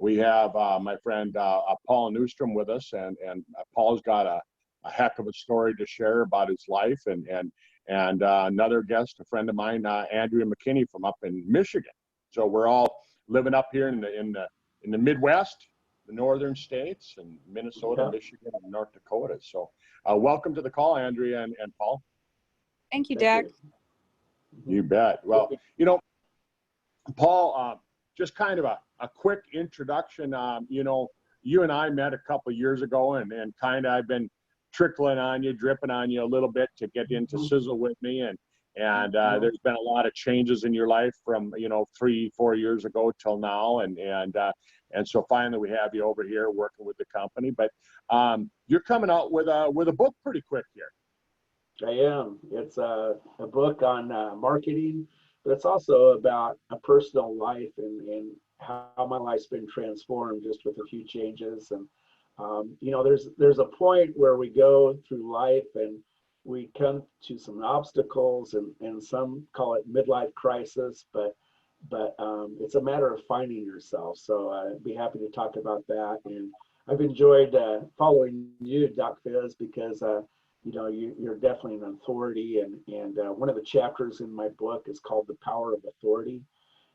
We have my friend Paul Neustrom with us, and Paul's got a heck of a story to share about his life, and another guest, a friend of mine, Andrea McKinney from up in Michigan. So we're all living up here in the Midwest, the northern states, and Minnesota, Michigan, and North Dakota. So welcome to the call, Andrea and Paul. Thank you, Doug. You bet. Well, you know, Paul, just kind of a quick introduction. You know, you and I met a couple of years ago, and kind of I've been trickling on you, dripping on you a little bit to get into Sizzle with me, and there's been a lot of changes in your life from 3-4 years ago till now, and so finally we have you over here working with the company. But you're coming out with a book pretty quick here. I am. It's a book on marketing, but it's also about a personal life and how my life's been transformed just with a few changes. And you know, there's a point where we go through life and we come to some obstacles, and some call it midlife crisis, but it's a matter of finding yourself. So I'd be happy to talk about that. And I've enjoyed following you, Doc Fizz, because you know, you're definitely an authority, and one of the chapters in my book is called The Power of Authority.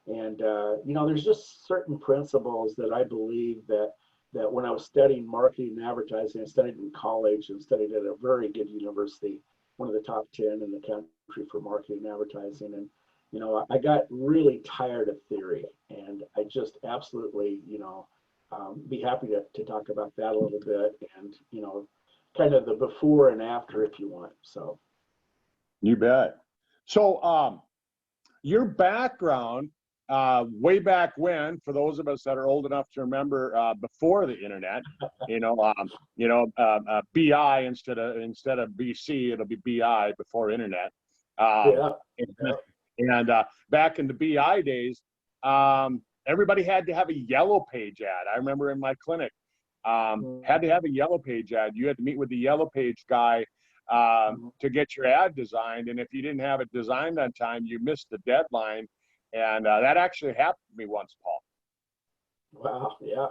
And you know, there's just certain principles that I believe that when I was studying marketing and advertising, I studied in college and studied at a very good university, one of the top 10 in the country for marketing and advertising. And you know, I got really tired of theory, and I just absolutely, you know, be happy to talk about that a little bit, and you know, kind of the before and after, if you want. So you bet. So your background, way back when, for those of us that are old enough to remember, BI instead of BC, it'll be BI, before internet. And back in the BI days, everybody had to have a yellow page ad. I remember in my clinic, had to have a yellow page ad. You had to meet with the yellow page guy to get your ad designed. And if you didn't have it designed on time, you missed the deadline. And that actually happened to me once, Paul. Wow, yeah,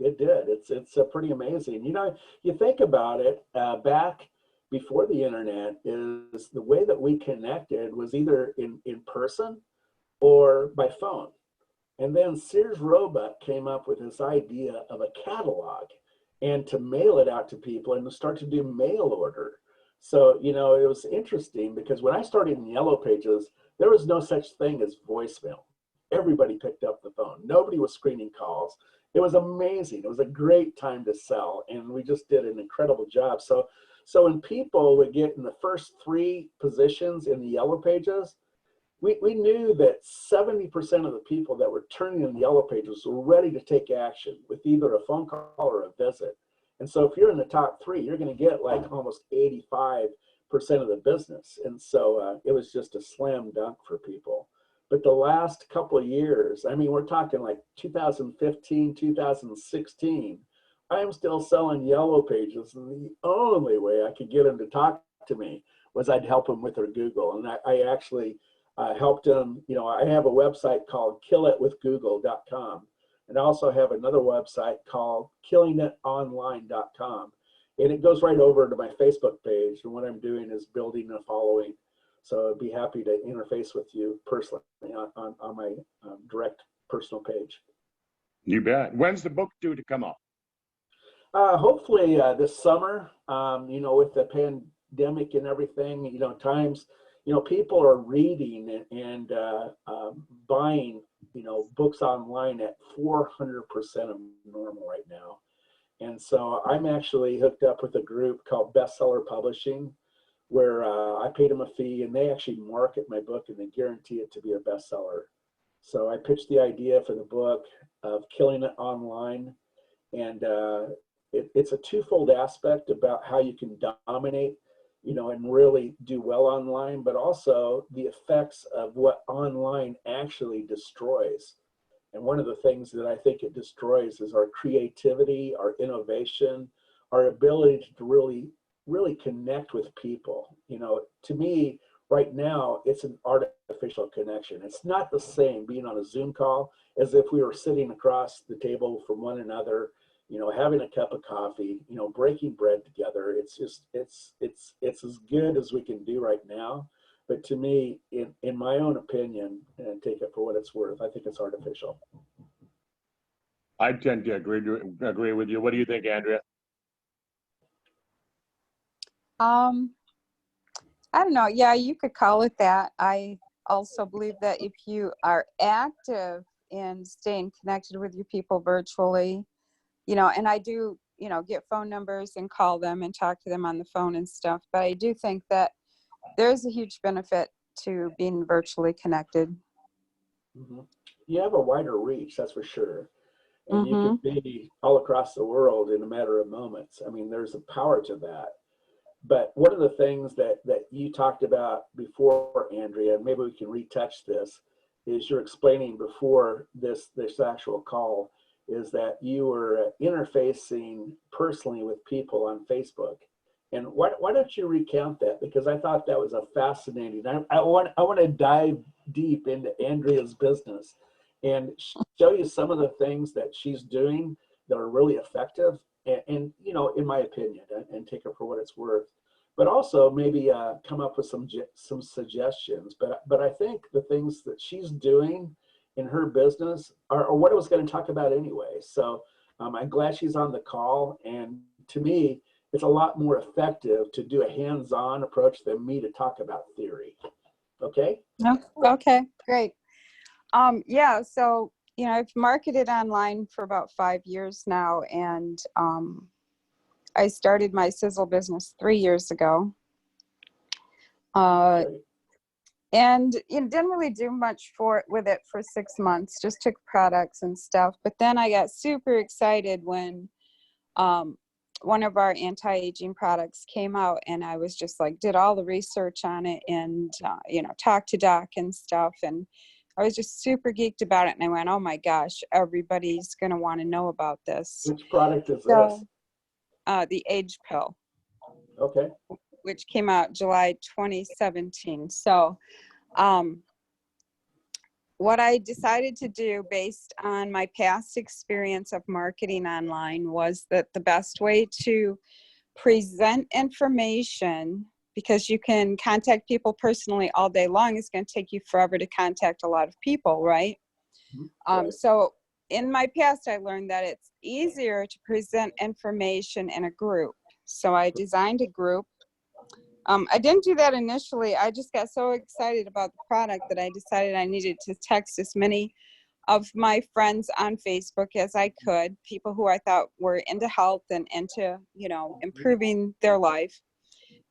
it did. It's pretty amazing. You know, you think about it, back before the internet, is the way that we connected was either in person or by phone. And then Sears Roebuck came up with this idea of a catalog, and to mail it out to people and to start to do mail order. So, you know, it was interesting because when I started in Yellow Pages, there was no such thing as voicemail. Everybody picked up the phone. Nobody was screening calls. It was amazing. It was a great time to sell, and we just did an incredible job. So when people would get in the first 3 positions in the Yellow Pages, we knew that 70% of the people that were turning in the Yellow Pages were ready to take action with either a phone call or a visit. And so if you're in the top 3, you're going to get like almost 85% of the business. And so it was just a slam dunk for people. But the last couple of years, I mean, we're talking like 2015, 2016, I'm still selling Yellow Pages. And the only way I could get them to talk to me was I'd help them with their Google. And I actually helped them. You know, I have a website called killitwithgoogle.com. And I also have another website called killingitonline.com. And it goes right over to my Facebook page. And what I'm doing is building a following. So I'd be happy to interface with you personally on my direct personal page. You bet. When's the book due to come out? Hopefully this summer. You know, with the pandemic and everything, you know, times, you know, people are reading and buying, you know, books online at 400% of normal right now. And so I'm actually hooked up with a group called Bestseller Publishing, where I paid them a fee, and they actually market my book and they guarantee it to be a bestseller. So I pitched the idea for the book of killing it online. And it's a twofold aspect about how you can dominate, you know, and really do well online, but also the effects of what online actually destroys. And one of the things that I think it destroys is our creativity, our innovation, our ability to really connect with people. You know, to me, right now it's an artificial connection. It's not the same being on a Zoom call as if we were sitting across the table from one another, you know, having a cup of coffee, you know, breaking bread together. It's just, it's as good as we can do right now. But to me, in my own opinion, and take it for what it's worth, I think it's artificial. I tend to agree with you. What do you think, Andrea? I don't know. Yeah, you could call it that. I also believe that if you are active in staying connected with your people virtually, you know, and I do, you know, get phone numbers and call them and talk to them on the phone and stuff. But I do think that there's a huge benefit to being virtually connected. Mm-hmm. You have a wider reach, that's for sure. And you Mm-hmm. can be all across the world in a matter of moments. I mean, there's a power to that. But one of the things that you talked about before, Andrea, and maybe we can retouch this, is you're explaining before this actual call, is that you were interfacing personally with people on Facebook. And why don't you recount that? Because I thought that was a fascinating. I want to dive deep into Andrea's business and show you some of the things that she's doing that are really effective. And you know, in my opinion, and take it for what it's worth, but also maybe come up with some suggestions. But I think the things that she's doing in her business are what I was going to talk about anyway. So I'm glad she's on the call. And to me, it's a lot more effective to do a hands-on approach than me to talk about theory. Okay? Okay, great. Yeah, so, you know, I've marketed online for about 5 years now, and I started my sizzle business 3 years ago. And you know, didn't really do much with it for 6 months, just took products and stuff. But then I got super excited when one of our anti-aging products came out, and I was just like, did all the research on it and, you know, talked to Doc and stuff. And I was just super geeked about it. And I went, oh my gosh, everybody's going to want to know about this. Which product is So, this? the Age Pill. Okay. Which came out July 2017. So, what I decided to do based on my past experience of marketing online was that the best way to present information, because you can contact people personally all day long, is going to take you forever to contact a lot of people, right? So in my past, I learned that it's easier to present information in a group. So I designed a group. I didn't do that initially. I just got so excited about the product that I decided I needed to text as many of my friends on Facebook as I could, people who I thought were into health and into, you know, improving their life.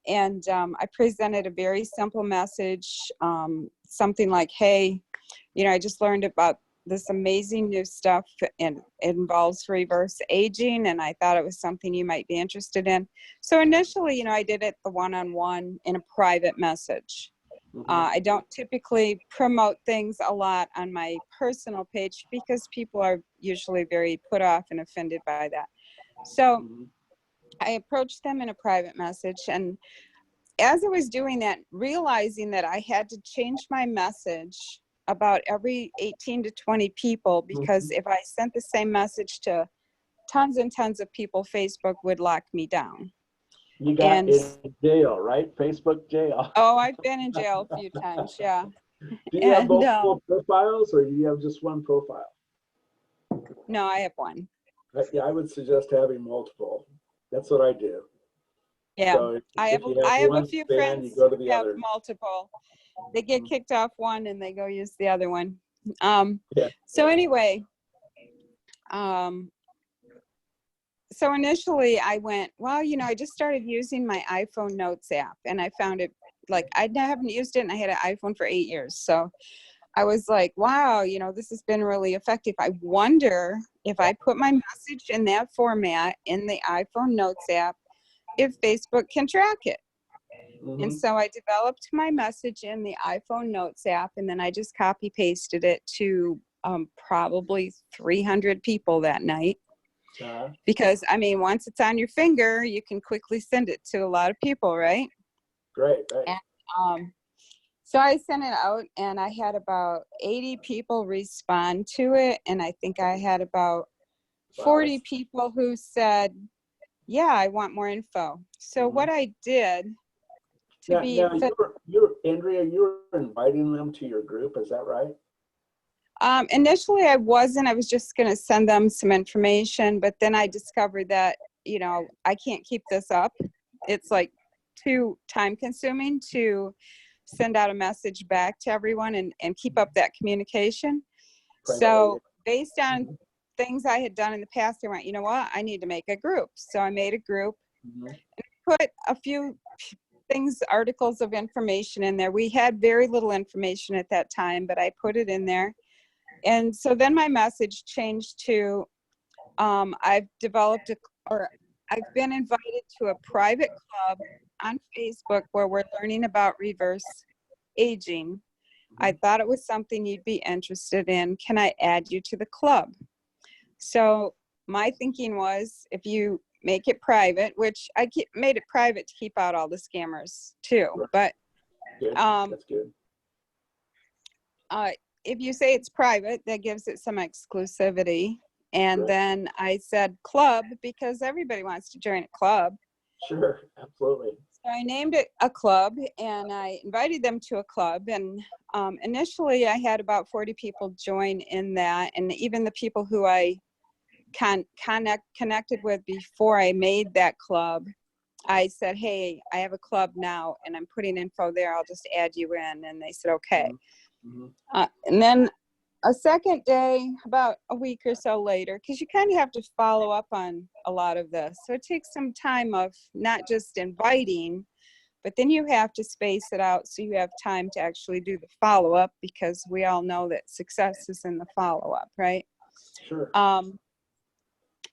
And I presented a very simple message, something like, hey, you know, I just learned about this amazing new stuff, and it involves reverse aging, and I thought it was something you might be interested in. So initially, you know, I did it the one-on-one in a private message. I don't typically promote things a lot on my personal page because people are usually very put off and offended by that. So I approached them in a private message, and as I was doing that, realizing that I had to change my message about every 18 to 20 people, because if I sent the same message to tons and tons of people, Facebook would lock me down. You got in jail, right? Facebook jail. Oh, I've been in jail a few times, yeah. Do you have multiple profiles, or do you have just one profile? No, I have one. Yeah, I would suggest having multiple. That's what I do. Yeah, so I have a few friends you go to the who have other. multiple. They get kicked off one and they go use the other one. Yeah. So anyway, so initially I went, well, you know, I just started using my iPhone Notes app, and I found it, like, I haven't used it, and I had an iPhone for 8 years. So I was like, wow, you know, this has been really effective. I wonder if I put my message in that format in the iPhone Notes app, if Facebook can track it. And so I developed my message in the iPhone Notes app, and then I just copy pasted it to probably 300 people that night. Because, I mean, once it's on your finger, you can quickly send it to a lot of people, right? Great, right. And, So I sent it out and I had about 80 people respond to it. And I think I had about 40 people who said, yeah, I want more info. So what I did to be, Andrea, you were inviting them to your group, is that right? initially I wasn't, I was just going to send them some information, but then I discovered that, you know, I can't keep this up. It's like too time consuming to send out a message back to everyone and keep up that communication. So based on things I had done in the past, I went, you know what, I need to make a group. So I made a group, and put a few things, articles of information in there. We had very little information at that time, but I put it in there. And so then my message changed to, I've been invited to a private club on Facebook where we're learning about reverse aging. I thought it was something you'd be interested in. Can I add you to the club? So my thinking was, if you make it private, which made it private to keep out all the scammers too, but that's good. If you say it's private, that gives it some exclusivity. And then I said club because everybody wants to join a club. Sure, absolutely. So I named it a club and I invited them to a club. And initially I had about 40 people join in that. And even the people who I connected with before I made that club, I said, hey, I have a club now and I'm putting info there. I'll just add you in. And they said, okay. And then a second day, about a week or so later, because you kind of have to follow up on a lot of this. So it takes some time of not just inviting, but then you have to space it out so you have time to actually do the follow-up, because we all know that success is in the follow-up, right? Sure.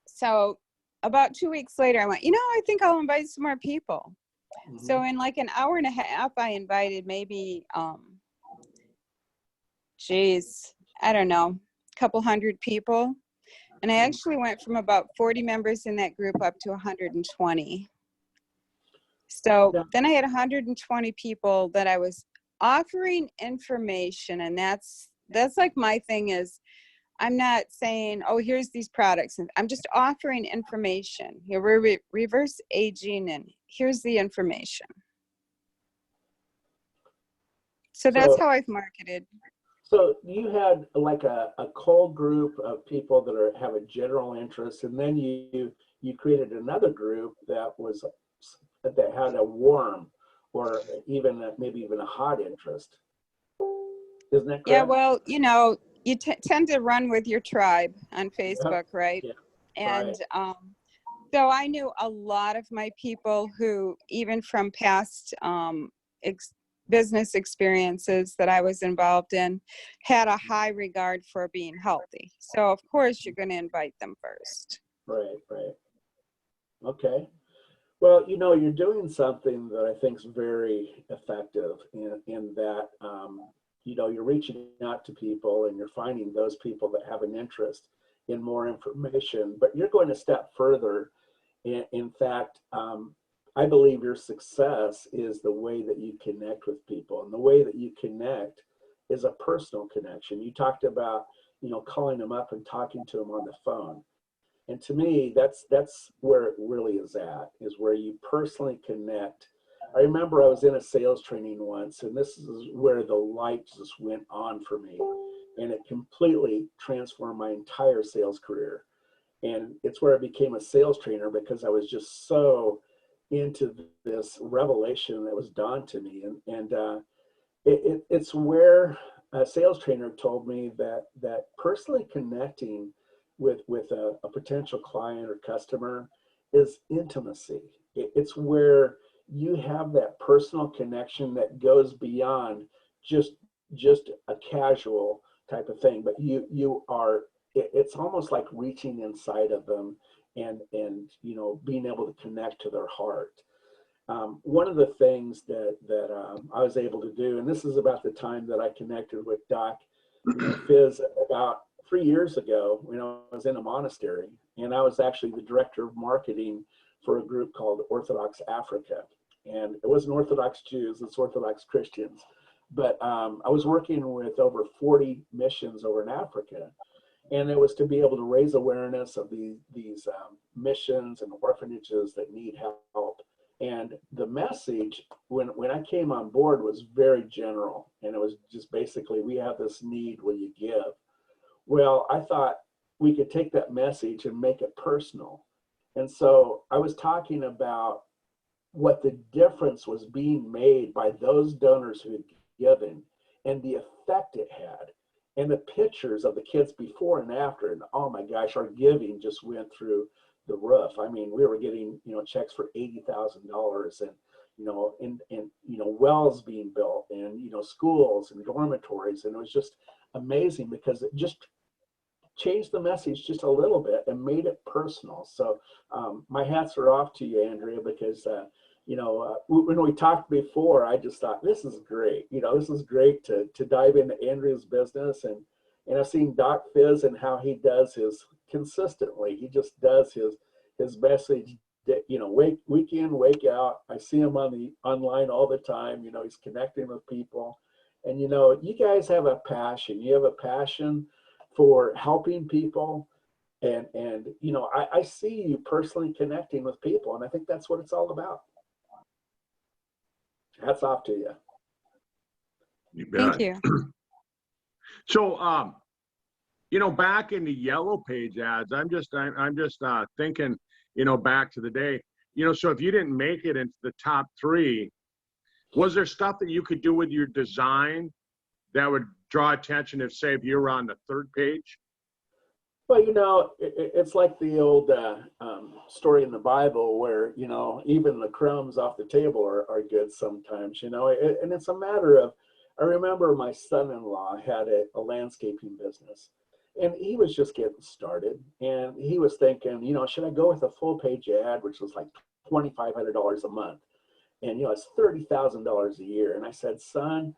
So about 2 weeks later, I went, you know, I think I'll invite some more people. So in like an hour and a half, I invited maybe, I don't know, a couple hundred people. And I actually went from about 40 members in that group up to 120. So then I had 120 people that I was offering information. And that's like my thing is, I'm not saying, oh, here's these products. And I'm just offering information. Here we're reverse aging and here's the information. So that's how I've marketed. So you had like a cold group of people that have a general interest, and then you created another group that had a warm or maybe even a hot interest. Isn't that correct? Yeah, well, you know, you tend to run with your tribe on Facebook, right? Yeah. And so I knew a lot of my people who, even from past business experiences that I was involved in, had a high regard for being healthy. So of course you're going to invite them first. Right. Okay. Well, you know, you're doing something that I think is very effective in that, you know, you're reaching out to people and you're finding those people that have an interest in more information, but you're going a step further. In fact, I believe your success is the way that you connect with people, and the way that you connect is a personal connection. You talked about, you know, calling them up and talking to them on the phone. And to me, that's where it really is at, is where you personally connect. I remember I was in a sales training once, and this is where the light just went on for me. And it completely transformed my entire sales career. And it's where I became a sales trainer, because I was just so into this revelation that was dawned to me. And it's where a sales trainer told me that personally connecting with a potential client or customer is intimacy. It's where you have that personal connection that goes beyond just a casual type of thing, but it's almost like reaching inside of them and you know, being able to connect to their heart. One of the things that I was able to do, and this is about the time that I connected with Doc Fizz about 3 years ago, when I was in a monastery, and I was actually the director of marketing for a group called Orthodox Africa. And it wasn't Orthodox Jews, it's Orthodox Christians. but I was working with over 40 missions over in Africa, and it was to be able to raise awareness of these missions and orphanages that need help. And the message when I came on board was very general, and it was just basically, we have this need, will you give? Well, I thought we could take that message and make it personal. And so I was talking about what the difference was being made by those donors who had given and the effect it had, and the pictures of the kids before and after. And oh my gosh, our giving just went through the roof. I mean, we were getting, checks for $80,000, and, wells being built, and, schools and dormitories. And it was just amazing because it just changed the message just a little bit and made it personal. So my hats are off to you, Andrea, because when we talked before, I just thought, this is great. This is great to dive into Andrea's business. And I've seen Doc Fizz and how he does his consistently. He just does his message, week in, week out. I see him online all the time. He's connecting with people. And, you guys have a passion. You have a passion for helping people. And I see you personally connecting with people. And I think that's what it's all about. Hats off to you. You bet. Thank you. So, back in the Yellow Page ads, I'm just thinking, back to the day, so if you didn't make it into the top 3, was there stuff that you could do with your design that would draw attention if you were on the 3rd page? Well, it's like the old story in the Bible where, even the crumbs off the table are good sometimes, and it's a matter of, I remember my son-in-law had a landscaping business, and he was just getting started, and he was thinking, should I go with a full page ad, which was like $2,500 a month? And, it's $30,000 a year. And I said, son,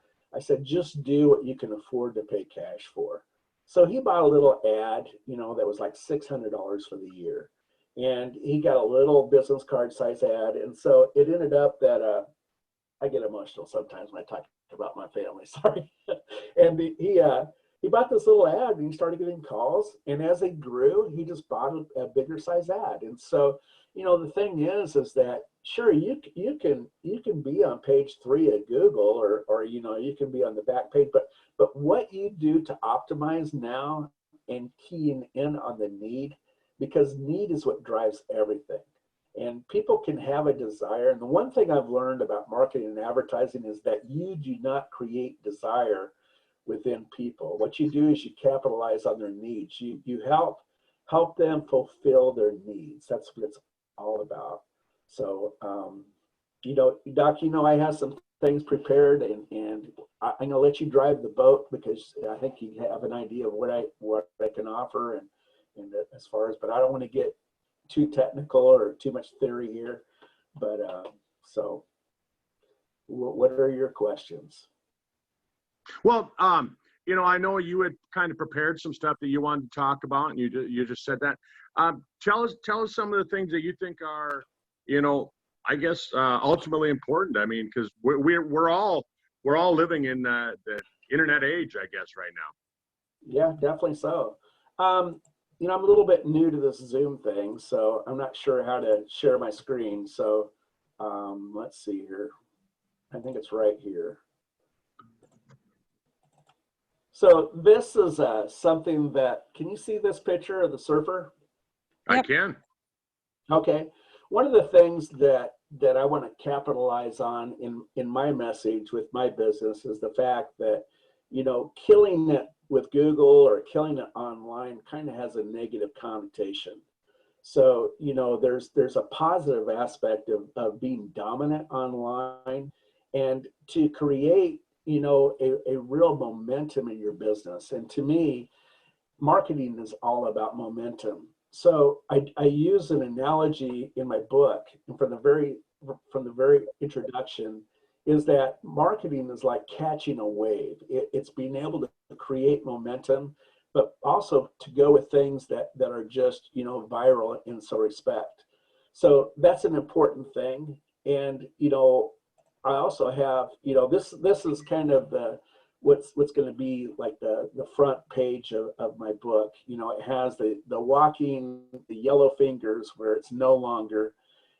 just do what you can afford to pay cash for. So he bought a little ad, that was like $600 for the year. And he got a little business card size ad. And so it ended up that I get emotional sometimes when I talk about my family, sorry. And he bought this little ad, and he started getting calls. And as it grew, he just bought a bigger size ad. And so, the thing is that sure, you can be on page 3 of Google, or you can be on the back page, but what you do to optimize now and keying in on the need, because need is what drives everything. And people can have a desire. And the one thing I've learned about marketing and advertising is that you do not create desire within people. What you do is you capitalize on their needs. You help them fulfill their needs. That's what it's all about. So, Doc, I have some things prepared, and I'm going to let you drive the boat, because I think you have an idea of what I can offer, and as far as, but I don't want to get too technical or too much theory here. But so, what are your questions? Well, I know you had kind of prepared some stuff that you wanted to talk about, and you just said that. Tell us some of the things that you think are, I guess, ultimately important. I mean, because we're all living in the internet age, I guess, right now. Yeah, definitely so. I'm a little bit new to this Zoom thing, so I'm not sure how to share my screen. So let's see here. I think it's right here. So this is something that, can you see this picture of the surfer? I Yep. can. Okay. One of the things that I want to capitalize on in my message with my business is the fact that, killing it with Google or killing it online kind of has a negative connotation. So, there's a positive aspect of being dominant online, and to create, a real momentum in your business. And to me, marketing is all about momentum. So I use an analogy in my book, and from the very introduction, is that marketing is like catching a wave. It's being able to create momentum, but also to go with things that are just, viral in some respect. So that's an important thing. And, I also have, you know, this is kind of the what's going to be like the front page of my book. You know, it has the walking, the yellow fingers where it's no longer,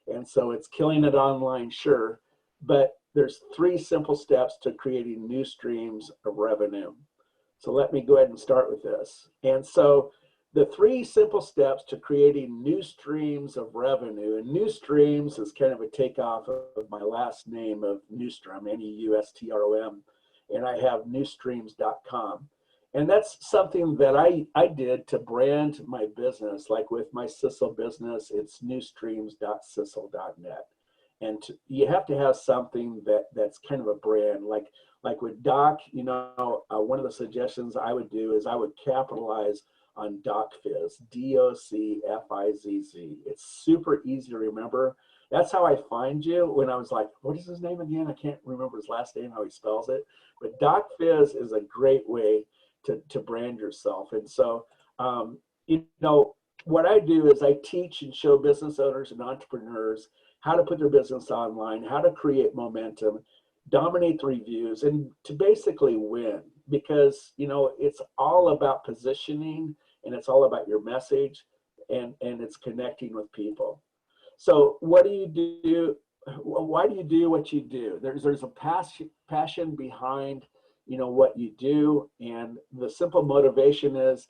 and so it's killing it online, sure, but there's 3 simple steps to creating new streams of revenue. So let me go ahead and start with this. And so the 3 simple steps to creating new streams of revenue, and new streams is kind of a takeoff of my last name of Neustrom, Neustrom, and I have newstreams.com. And that's something that I did to brand my business. Like with my Sissel business, it's newstreams.sissel.net. And you have to have something that's kind of a brand. Like with Doc, you know, one of the suggestions I would do is I would capitalize on DocFizz, DOCFIZZ. It's super easy to remember. That's how I find you when I was like, what is his name again? I can't remember his last name, how he spells it. But DocFizz is a great way to brand yourself. And so, you know, what I do is I teach and show business owners and entrepreneurs how to put their business online, how to create momentum, dominate the reviews, and to basically win. Because, you know, it's all about positioning, and it's all about your message, and it's connecting with people. So what do you do? Why do you do what you do? There's a passion behind, you know, what you do, and the simple motivation is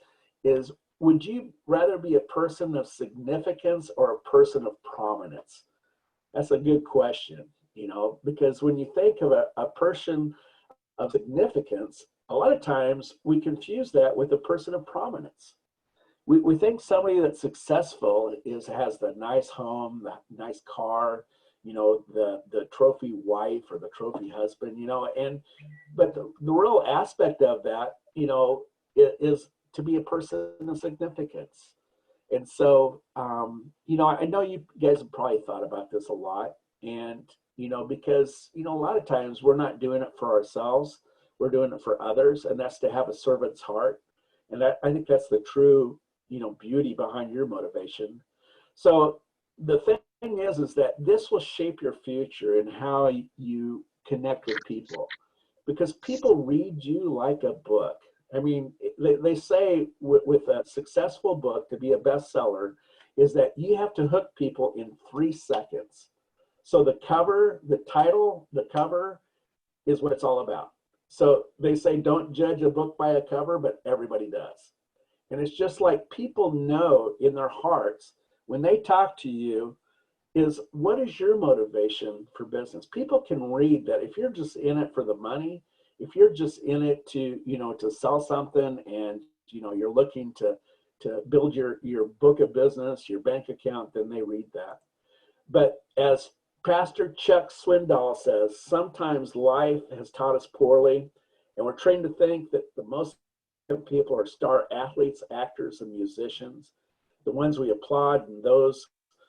would you rather be a person of significance or a person of prominence? That's a good question, you know, because when you think of a person of significance, a lot of times we confuse that with a person of prominence. We think somebody that's successful has the nice home, the nice car, you know, the trophy wife or the trophy husband, you know, but the real aspect of that, you know, is to be a person of significance. And so, you know, I know you guys have probably thought about this a lot, and, you know, because, you know, a lot of times we're not doing it for ourselves, we're doing it for others, and that's to have a servant's heart. And I think that's the true, you know, beauty behind your motivation. So the thing is that this will shape your future and how you connect with people, because people read you like a book. I mean, they say with a successful book to be a bestseller is that you have to hook people in 3 seconds. So the cover, the title, the cover is what it's all about. So they say don't judge a book by a cover, but everybody does. And it's just like people know in their hearts when they talk to you is what is your motivation for business? People can read that. If you're just in it for the money, if you're just in it to, you know, to sell something, and, you know, you're looking to build your book of business, your bank account, then they read that. But as Pastor Chuck Swindoll says, sometimes life has taught us poorly, and we're trained to think that the most people are star athletes, actors, and musicians, the ones we applaud, and those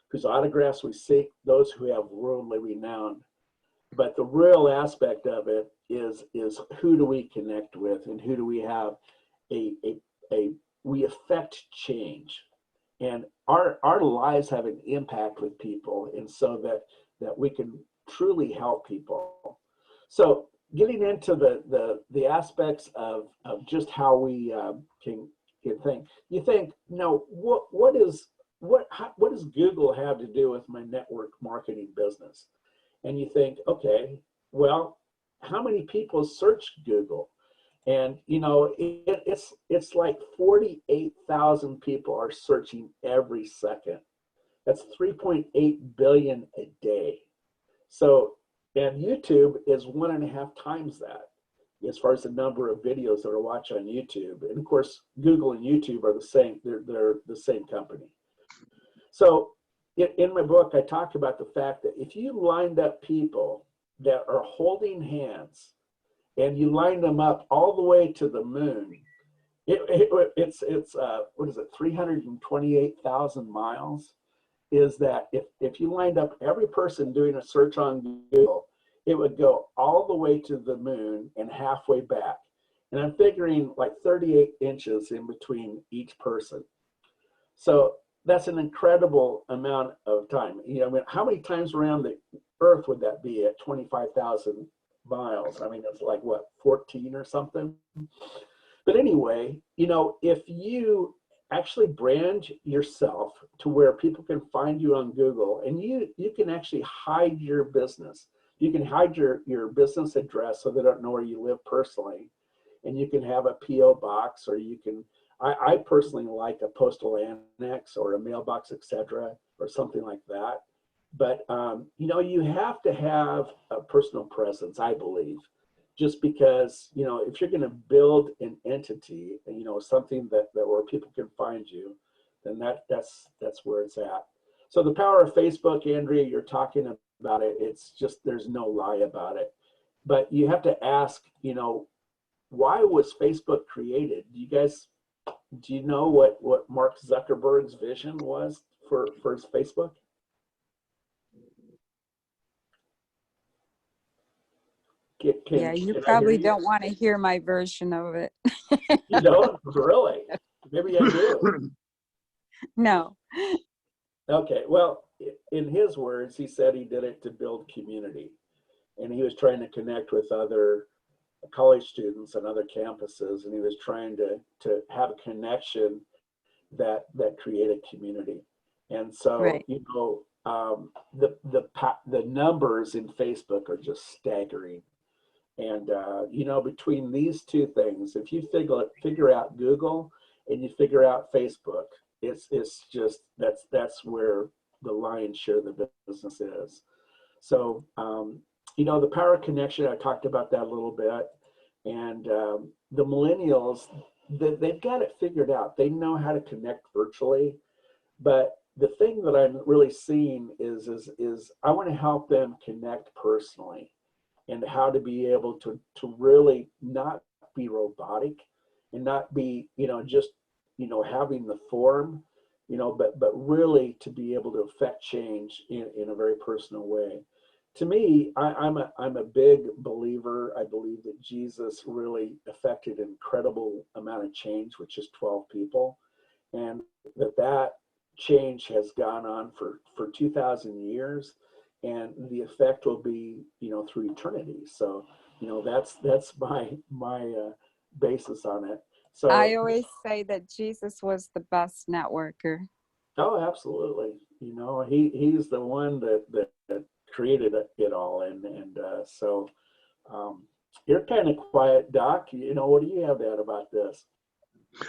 whose autographs we seek, those who have worldly renown. But the real aspect of it is who do we connect with, and who do we have we affect change, and our lives have an impact with people, and so that we can truly help people. So getting into the aspects of just how we can think, you think, no, what does Google have to do with my network marketing business? And you think, okay, well, how many people search Google? And, you know, it's like 48,000 people are searching every second. That's 3.8 billion a day. So, and YouTube is 1.5 times that as far as the number of videos that are watched on YouTube. And of course, Google and YouTube are the same. They're the same company. So in my book, I talk about the fact that if you lined up people that are holding hands and you line them up all the way to the moon, it's what is it, 328,000 miles? Is that if you lined up every person doing a search on Google, it would go all the way to the moon and halfway back. And I'm figuring like 38 inches in between each person. So that's an incredible amount of time. You know, I mean, how many times around the earth would that be at 25,000 miles? I mean, it's like what, 14 or something? But anyway, you know, if you actually brand yourself to where people can find you on Google, and you can actually hide your business. You can hide your business address so they don't know where you live personally. And you can have a P.O. box, or you can, I personally like a postal annex or a mailbox, etc., or something like that. But, you know, you have to have a personal presence, I believe, just because, you know, if you're going to build an entity, you know, something that where people can find you, then that's where it's at. So the power of Facebook, Andrea, you're talking about it. It's just, there's no lie about it. But you have to ask, you know, why was Facebook created? Do you know what Mark Zuckerberg's vision was for his Facebook? Yeah, you Can I hear probably you? don't want to hear my version of it. You don't? Really? Maybe I do. No. Okay, well, in his words, he said he did it to build community. And he was trying to connect with other college students and other campuses, and he was trying to have a connection that created community. And so, Right. you know, the numbers in Facebook are just staggering. And you know, between these two things, if you figure out Google and you figure out Facebook, it's just that's where the lion's share of the business is. So you know, the power of connection, I talked about that a little bit. And the millennials, they've got it figured out. They know how to connect virtually. But the thing that I'm really seeing is I want to help them connect personally, and how to be able to really not be robotic and not be, you know, just, you know, having the form, you know, but really to be able to affect change in a very personal way. To me, I'm a big believer. I believe that Jesus really affected an incredible amount of change with just 12 people, and that change has gone on for 2,000 years, and the effect will be, you know, through eternity. So, you know, that's my basis on it. So, I always say that Jesus was the best networker. oh, absolutely. You know, he's the one that created it all, and so you're kind of quiet, Doc. You know, what do you have to add about this?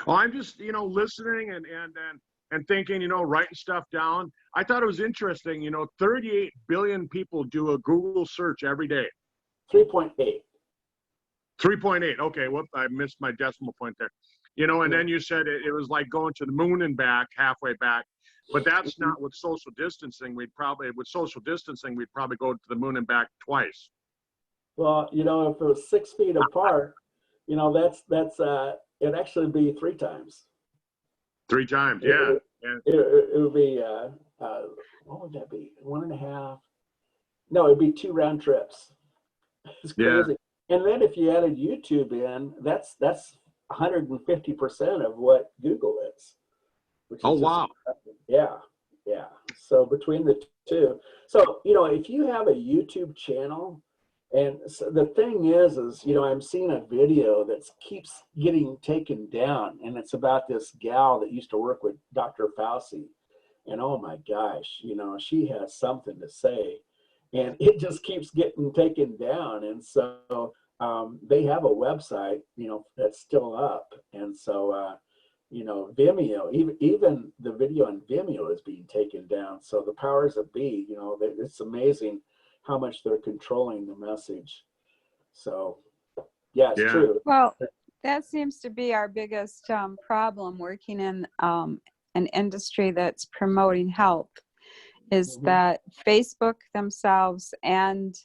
Oh, I'm just, you know, listening and thinking, you know, writing stuff down. I thought it was interesting, you know, 38 billion people do a Google search every day. 3.8. 3.8. Okay, whoop, I missed my decimal point there. You know, and then you said it was like going to the moon and back, halfway back. But that's not with social distancing. With social distancing, we'd probably go to the moon and back twice. Well, you know, if it was 6 feet apart, you know, that's it'd actually be 3 times. 3 times, yeah. It would be what would that be? 1.5? No, it'd be 2 round trips. It's crazy. Yeah. And then if you added YouTube in, that's 150% of what Google is, which is Oh, just wow. yeah. So between the two, so you know, if you have a YouTube channel, and so the thing is you know, I'm seeing a video that keeps getting taken down, and it's about this gal that used to work with Dr. Fauci, and oh my gosh, you know, she has something to say, and it just keeps getting taken down. And so they have a website, you know, that's still up. And so you know, Vimeo, even the video on Vimeo is being taken down. So the powers that be, you know, it's amazing how much they're controlling the message. So yeah, it's true. Well, that seems to be our biggest problem working in an industry that's promoting health, is that Facebook themselves and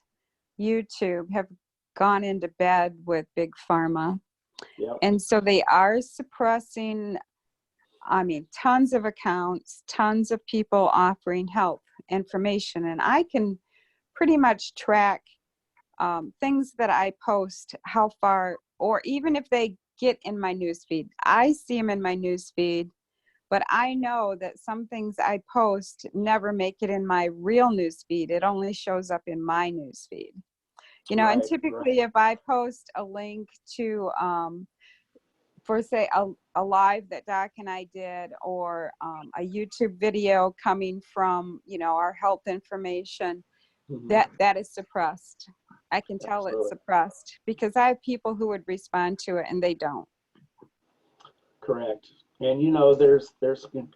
YouTube have gone into bed with Big Pharma. Yep. And so they are suppressing, I mean, tons of accounts, tons of people offering health information. And I can pretty much track things that I post, how far, or even if they get in my newsfeed. I see them in my newsfeed But I know that some things I post never make it in my real news feed. It only shows up in my news feed. You know, and Right, typically if I post a link to, for say a live that Doc and I did, or a YouTube video coming from, you know, our health information, Mhm. that is suppressed. I can tell it's Absolutely. suppressed because I have people who would respond to it and they don't. Correct. And you know, there's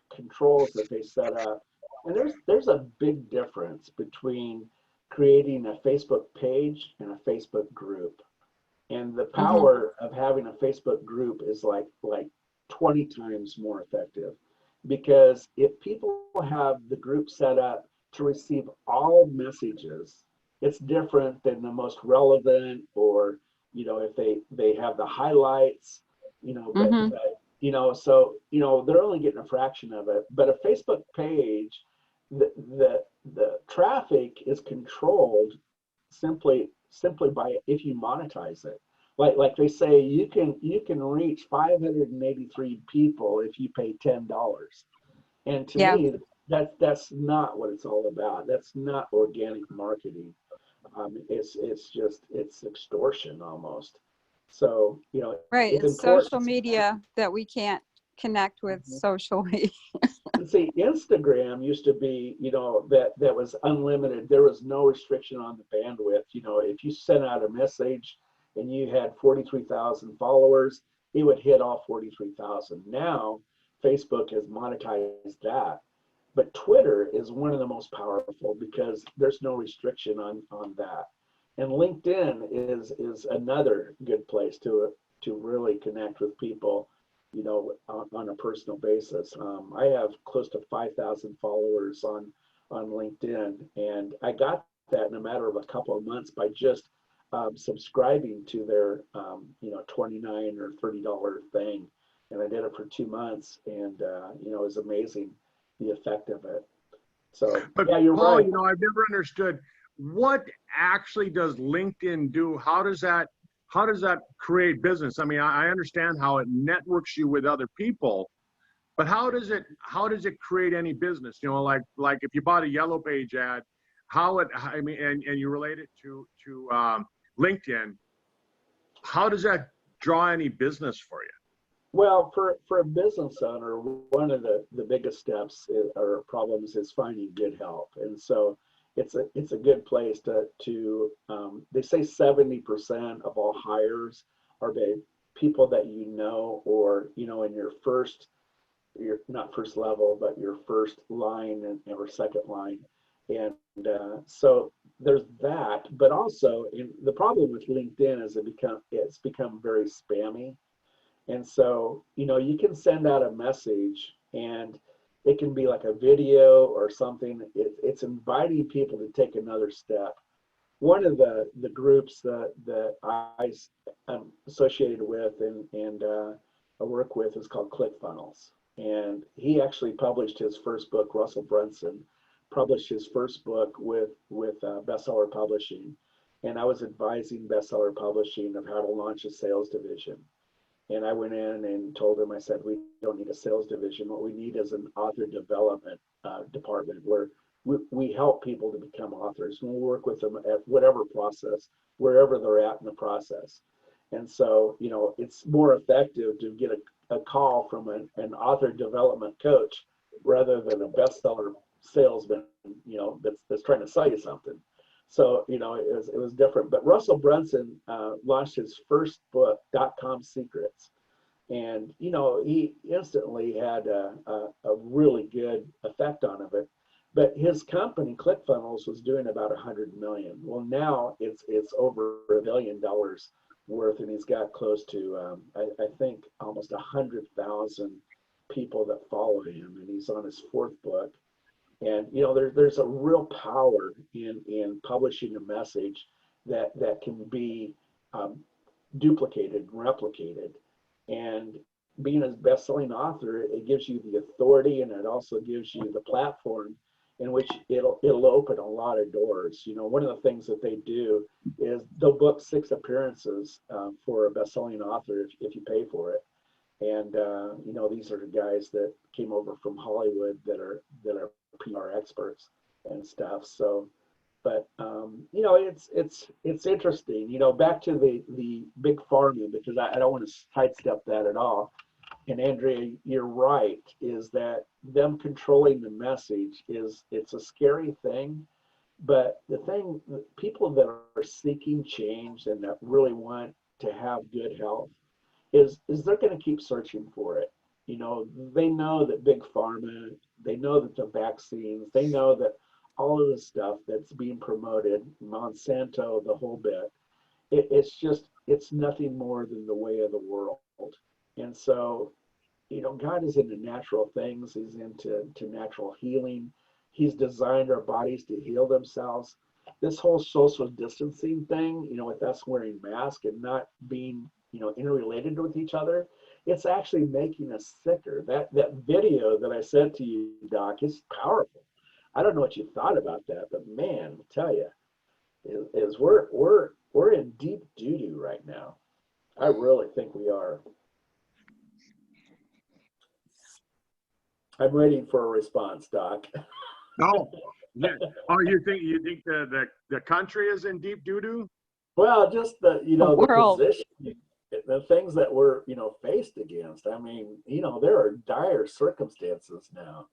controls that they set up, and there's a big difference between creating a Facebook page and a Facebook group. And the Hmm. power of having a Facebook group is like 20 times more effective, because if people have the group set up to receive all messages, it's different than the most relevant, or you know, if they have the highlights, you know, Hmm. but you know, so you know, they're only getting a fraction of it. But a Facebook page, the traffic is controlled simply by if you monetize it. Like they say, you can reach 583 people if you pay $10. And to Yeah. me, that's not what it's all about. That's not organic marketing. It's just it's extortion almost. So you know, Right. it's It's important. social media that we can't connect with socially. And see, Instagram used to be, you know, that was unlimited. There was no restriction on the bandwidth. You know, if you sent out a message and you had 43,000 followers, it would hit all 43,000. Now, Facebook has monetized that. But Twitter is one of the most powerful because there's no restriction on that. And LinkedIn is another good place to really connect with people, you know, on a personal basis. I have close to 5,000 followers on LinkedIn, and I got that in a matter of a couple of months by just subscribing to their you know, $29 or $30 thing, and I did it for 2 months, and you know, it was amazing the effect of it. So But yeah, you're Paul, right. you know, I've never understood what actually does LinkedIn do? How does that create business? I mean, I understand how it networks you with other people, but how does it create any business? You know, like if you bought a Yellow Page ad, I mean, and you relate it to LinkedIn, how does that draw any business for you? Well, for a business owner, one of the biggest steps or problems is finding good help, and so it's a good place to they say 70% of all hires are by people that you know, or you know, in your not first level, but your first line or second line. And so there's that, but also the problem with LinkedIn is it's become very spammy. And so, you know, you can send out a message and it can be like a video or something. It's inviting people to take another step. One of the groups that I'm associated with and I work with is called ClickFunnels. And he actually published his first book, Russell Brunson, published his first book with Bestseller Publishing. And I was advising Bestseller Publishing of how to launch a sales division. And I went in and told him, I said, we don't need a sales division. What we need is an author development department where we help people to become authors. And we'll work with them at whatever process, wherever they're at in the process. And so, you know, it's more effective to get a call from an author development coach rather than a bestseller salesman, you know, that's trying to sell you something. So, you know, it was different. But Russell Brunson launched his first book, .com Secrets. And, you know, he instantly had a really good effect on it. But his company, ClickFunnels, was doing about 100 million. Well, now it's over $1 billion worth, and he's got close to, I think, almost 100,000 people that follow him, and he's on his fourth book. And you know, there's a real power in publishing a message that can be um, duplicated, replicated, and being a best-selling author, it gives you the authority, and it also gives you the platform in which it'll open a lot of doors. You know, one of the things that they do is they'll book 6 appearances for a best-selling author if you pay for it. And you know, these are guys that came over from Hollywood that are PR experts and stuff. So, but you know, it's interesting. You know, back to the big pharma, because I don't want to sidestep that at all. And Andrea, you're right, is that them controlling the message it's a scary thing. But the thing, people that are seeking change and that really want to have good health is they're going to keep searching for it. You know, they know that big pharma, they know that the vaccines, they know that all of the stuff that's being promoted, Monsanto, the whole bit, it's nothing more than the way of the world. And so, you know, God is into natural things. He's into natural healing. He's designed our bodies to heal themselves. This whole social distancing thing, you know, with us wearing masks and not being, you know, interrelated with each other, it's actually making us sicker. That video that I sent to you, Doc, is powerful. I don't know what you thought about that, but man, I tell you, is we're in deep doo-doo right now. I really think we are. I'm waiting for a response, Doc. No. Yeah. Oh, you think the country is in deep doo-doo? Well, just the, you know, the world. position, the things that we're, you know, faced against. I mean, you know, there are dire circumstances now.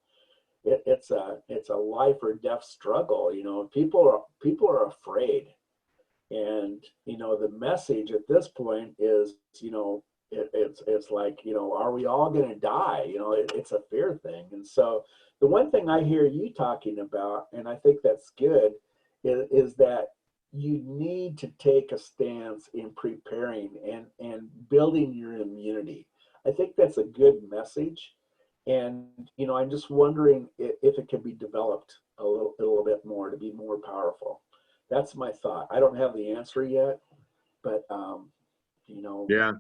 It's a life or death struggle. You know, people are afraid, and you know, the message at this point is, you know, it's like, you know, are we all going to die? You know, it's a fear thing. And so the one thing I hear you talking about, and I think that's good, is that you need to take a stance in preparing and building your immunity. I think that's a good message. And, you know, I'm just wondering if it can be developed a little bit more to be more powerful. That's my thought. I don't have the answer yet, but, you know, Yeah.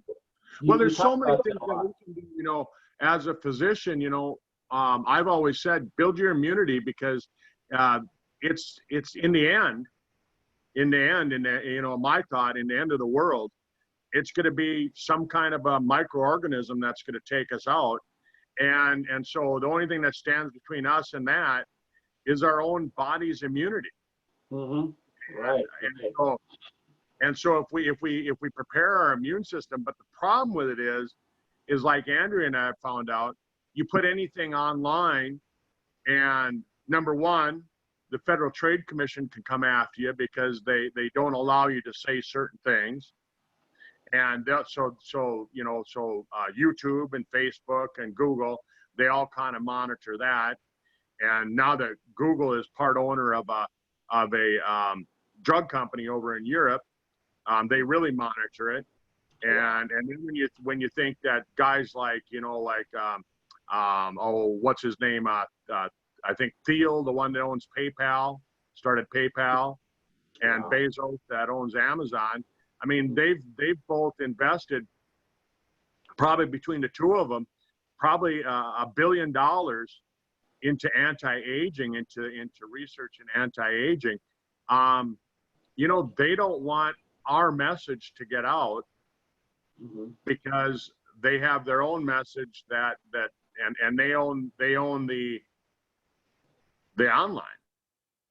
Well, you there's so talk many about things that a that lot. we can do, you know, as a physician, you know, I've always said, build your immunity, because uh, it's in the end, you know, my thought, in the end of the world, it's going to be some kind of a microorganism that's going to take us out. And so the only thing that stands between us and that is our own body's immunity. Mm-hmm. Right. And so, if we prepare our immune system, but the problem with it is like Andrea and I have found out, you put anything online, and number one, the Federal Trade Commission can come after you because they don't allow you to say certain things. And so you know, YouTube and Facebook and Google, they all kind of monitor that. And now that Google is part owner of a drug company over in Europe, they really monitor it. And then when you think that guys like, you know, like oh, what's his name? I think Thiel, the one that owns PayPal, started PayPal, and Wow. Bezos that owns Amazon. I mean, they've both invested, probably between the two of them, probably $1 billion into anti-aging, into research and anti-aging. You know, they don't want our message to get out, Mm-hmm. because they have their own message and they own the online.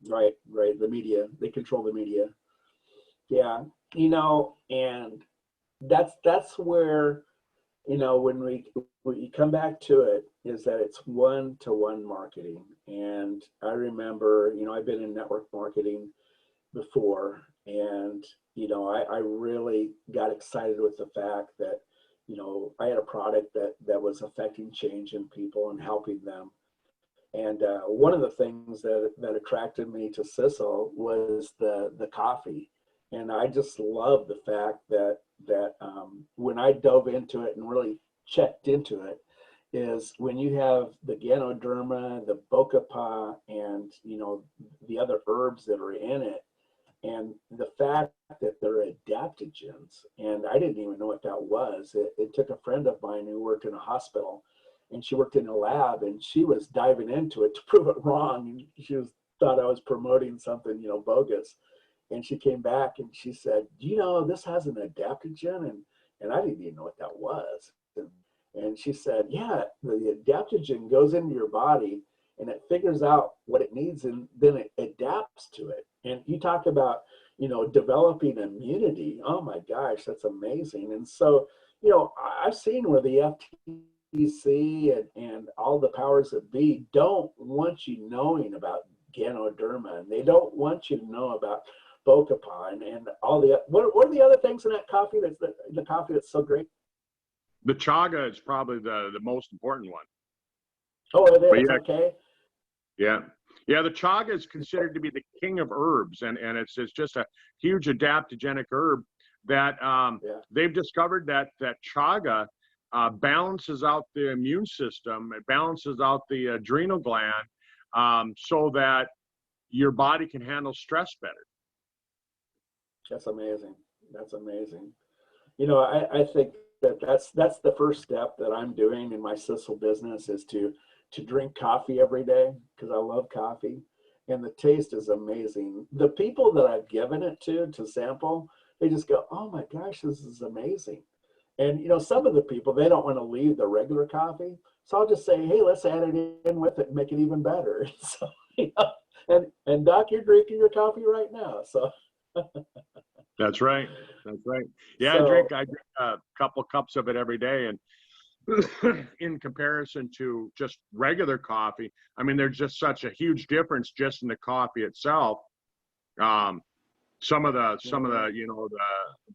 Right. Right. The media, they control the media. Yeah. You know, and that's where, you know, when we come back to it, is that it's one-to-one marketing. And I remember, you know, I've been in network marketing before, and you know, I really got excited with the fact that, you know, I had a product that was affecting change in people and helping them. And one of the things that attracted me to Sissel was the coffee. And I just love the fact that when I dove into it and really checked into it, is when you have the Ganoderma, the Bocapa, and you know, the other herbs that are in it, and the fact that they're adaptogens. And I didn't even know what that was. It took a friend of mine who worked in a hospital, and she worked in a lab, and she was diving into it to prove it wrong. And she thought I was promoting something, you know, bogus. And she came back and she said, "Do you know this has an adaptogen?" And I didn't even know what that was. And she said, yeah, the adaptogen goes into your body and it figures out what it needs and then it adapts to it. And you talk about, developing immunity. Oh my gosh, that's amazing. And so, I've seen where the FTC and all the powers that be don't want you knowing about Ganoderma, and they don't want you to know about Bocapan and all the, what are the other things in that coffee that's the coffee that's so great? The chaga is probably the most important one. Oh, it is. Yeah, Okay. yeah. Yeah, the chaga is considered to be the king of herbs, and it's just a huge adaptogenic herb that they've discovered that chaga balances out the immune system. It balances out the adrenal gland so that your body can handle stress better. That's amazing. That's amazing. I think that's the first step that I'm doing in my Sissel business is to drink coffee every day because I love coffee and the taste is amazing. The people that I've given it to sample, they just go, oh my gosh, this is amazing. And some of the people, they don't want to leave the regular coffee. So I'll just say, hey, let's add it in with it and make it even better. So, and Doc, you're drinking your coffee right now. So That's right. That's right. Yeah, so, I drink a couple cups of it every day, and in comparison to just regular coffee, I mean, there's just such a huge difference just in the coffee itself. Some of the the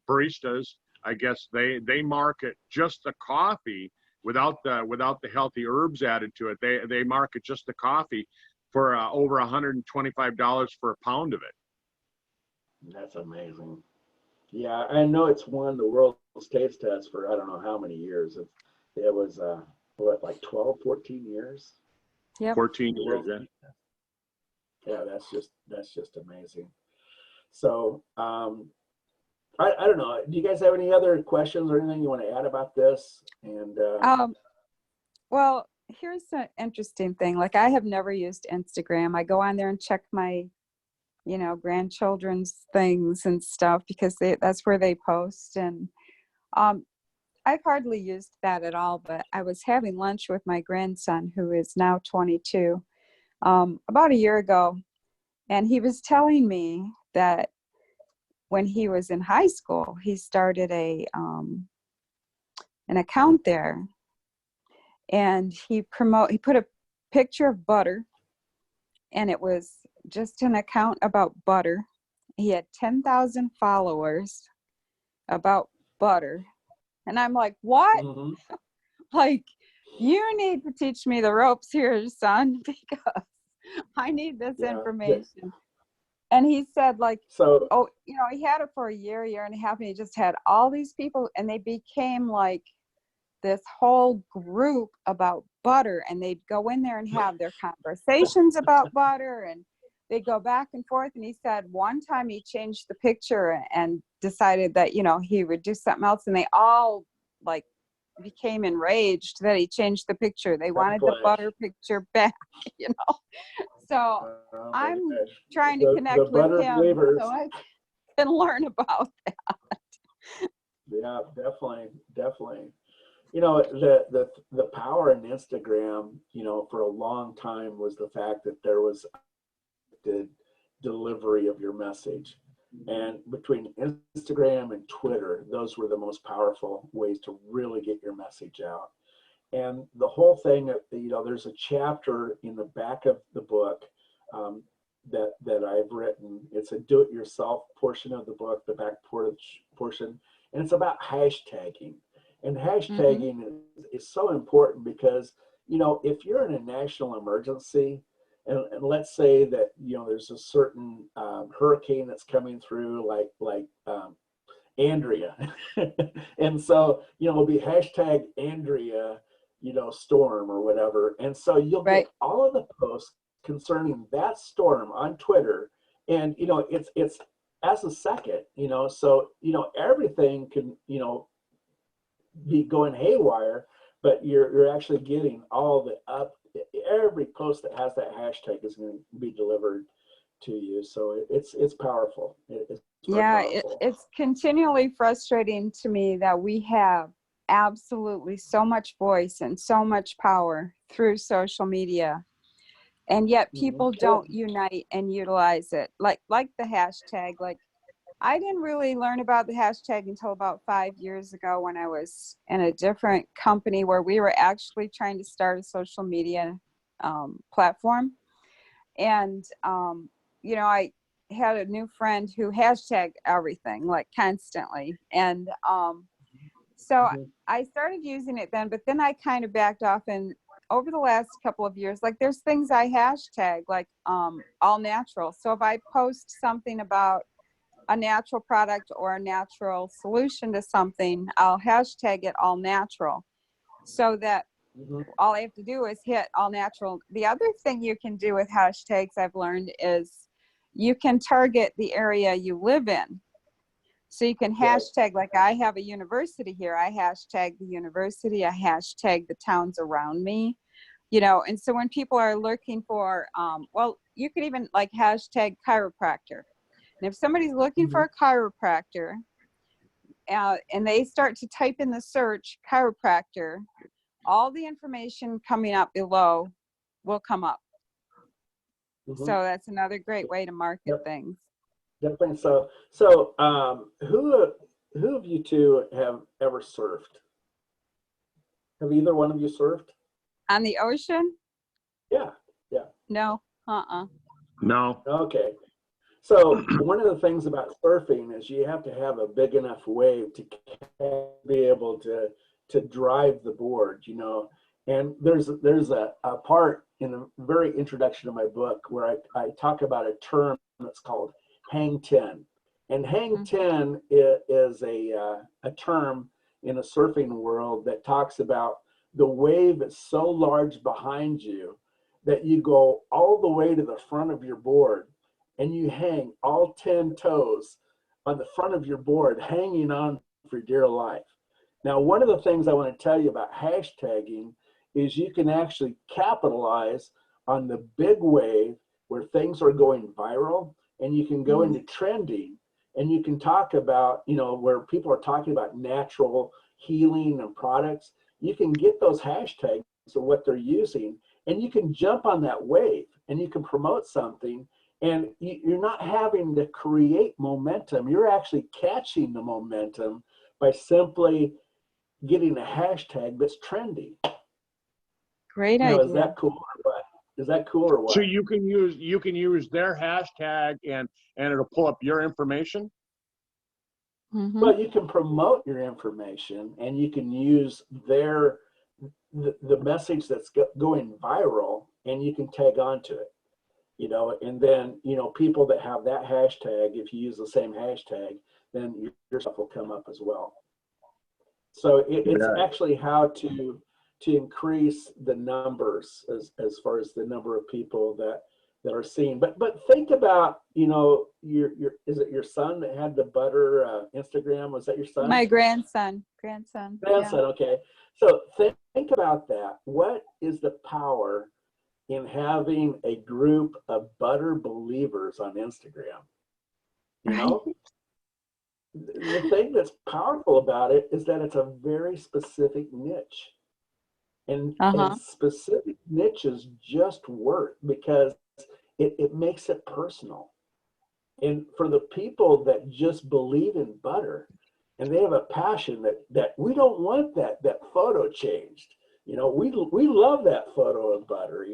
baristas, I guess they market just the coffee without the healthy herbs added to it. They market just the coffee for over $125 for a pound of it. that's amazing. Yeah, I know it's won the world's taste test for I don't know how many years. It was like 12, 14 years? Yep. 14 years, yeah. Yeah, that's just amazing. So I don't know. Do you guys have any other questions or anything you want to add about this? And Well, here's an interesting thing. Like, I have never used Instagram. I go on there and check my, grandchildren's things and stuff because that's where they post. And I've hardly used that at all, but I was having lunch with my grandson, who is now 22, about a year ago. And he was telling me that when he was in high school, he started an account there, and he put a picture of butter, and it was just an account about butter. He had 10,000 followers about butter. And I'm like, what? mm-hmm. Like, you need to teach me the ropes here, son, because I need this information. And he said, like, so he had it for a year and a half, and he just had all these people, and they became like this whole group about butter, and they'd go in there and have their conversations about butter, and they'd go back and forth. And he said one time he changed the picture and decided that, he would do something else, and they all like became enraged that he changed the picture. They wanted the butter picture back, So I'm trying to connect with him so I can learn about that. Yeah, definitely. The power in Instagram, for a long time was the fact that there was the delivery of your message. And between Instagram and Twitter, those were the most powerful ways to really get your message out. And the whole thing, there's a chapter in the back of the book that I've written. It's a do-it-yourself portion of the book, the back portion, and it's about hashtagging. And hashtagging is so important because, if you're in a national emergency, and let's say that, there's a certain hurricane that's coming through, like Andrea. And so, it'll be hashtag Andrea, storm or whatever. And so you'll get all of the posts concerning that storm on Twitter. And, it's as a second, so, everything can, be going haywire, but you're actually getting all every post that has that hashtag is going to be delivered to you. So it's powerful. It's powerful. It's continually frustrating to me that we have absolutely so much voice and so much power through social media. And yet people don't unite and utilize it. Like the hashtag, like I didn't really learn about the hashtag until about 5 years ago when I was in a different company where we were actually trying to start a social media platform. And, I had a new friend who hashtagged everything like constantly. And so I started using it then, but then I kind of backed off. And over the last couple of years, like there's things I hashtag like all natural. So if I post something about a natural product or a natural solution to something, I'll hashtag it all natural so that all I have to do is hit all natural. The other thing you can do with hashtags I've learned is you can target the area you live in. So you can hashtag, like I have a university here, I hashtag the university, I hashtag the towns around me, and so when people are looking for, you could even like hashtag chiropractor. And if somebody's looking for a chiropractor and they start to type in the search chiropractor, all the information coming up below will come up. So that's another great way to market things. Definitely. So who of you two have ever surfed? Have either one of you surfed? On the ocean? Yeah. No. No. Okay. So one of the things about surfing is you have to have a big enough wave to be able to drive the board, And there's a part in the very introduction of my book where I talk about a term that's called hang 10. And hang 10 is a term in the surfing world that talks about the wave is so large behind you that you go all the way to the front of your board and you hang all 10 toes on the front of your board, hanging on for dear life. Now, one of the things I want to tell you about hashtagging is you can actually capitalize on the big wave where things are going viral, and you can go into trending, and you can talk about, where people are talking about natural healing and products. You can get those hashtags of what they're using, and you can jump on that wave and you can promote something, and you're not having to create momentum. You're actually catching the momentum by simply getting a hashtag that's trendy. Great idea. Is that cool or what? Is that cool or what? So you can use their hashtag and it'll pull up your information? Well, you can promote your information and you can use the message that's going viral, and you can tag onto it, and then, people that have that hashtag, if you use the same hashtag, then your stuff will come up as well. So it's actually how to increase the numbers as far as the number of people that are seeing. But think about, is it your son that had the butter Instagram? Was that your son? My grandson. Grandson. Yeah. Okay. So think about that. What is the power in having a group of butter believers on Instagram? The thing that's powerful about it is that it's a very specific niche. And specific niches just work because it makes it personal. And for the people that just believe in butter, and they have a passion that we don't want that photo changed. We love that photo of butter.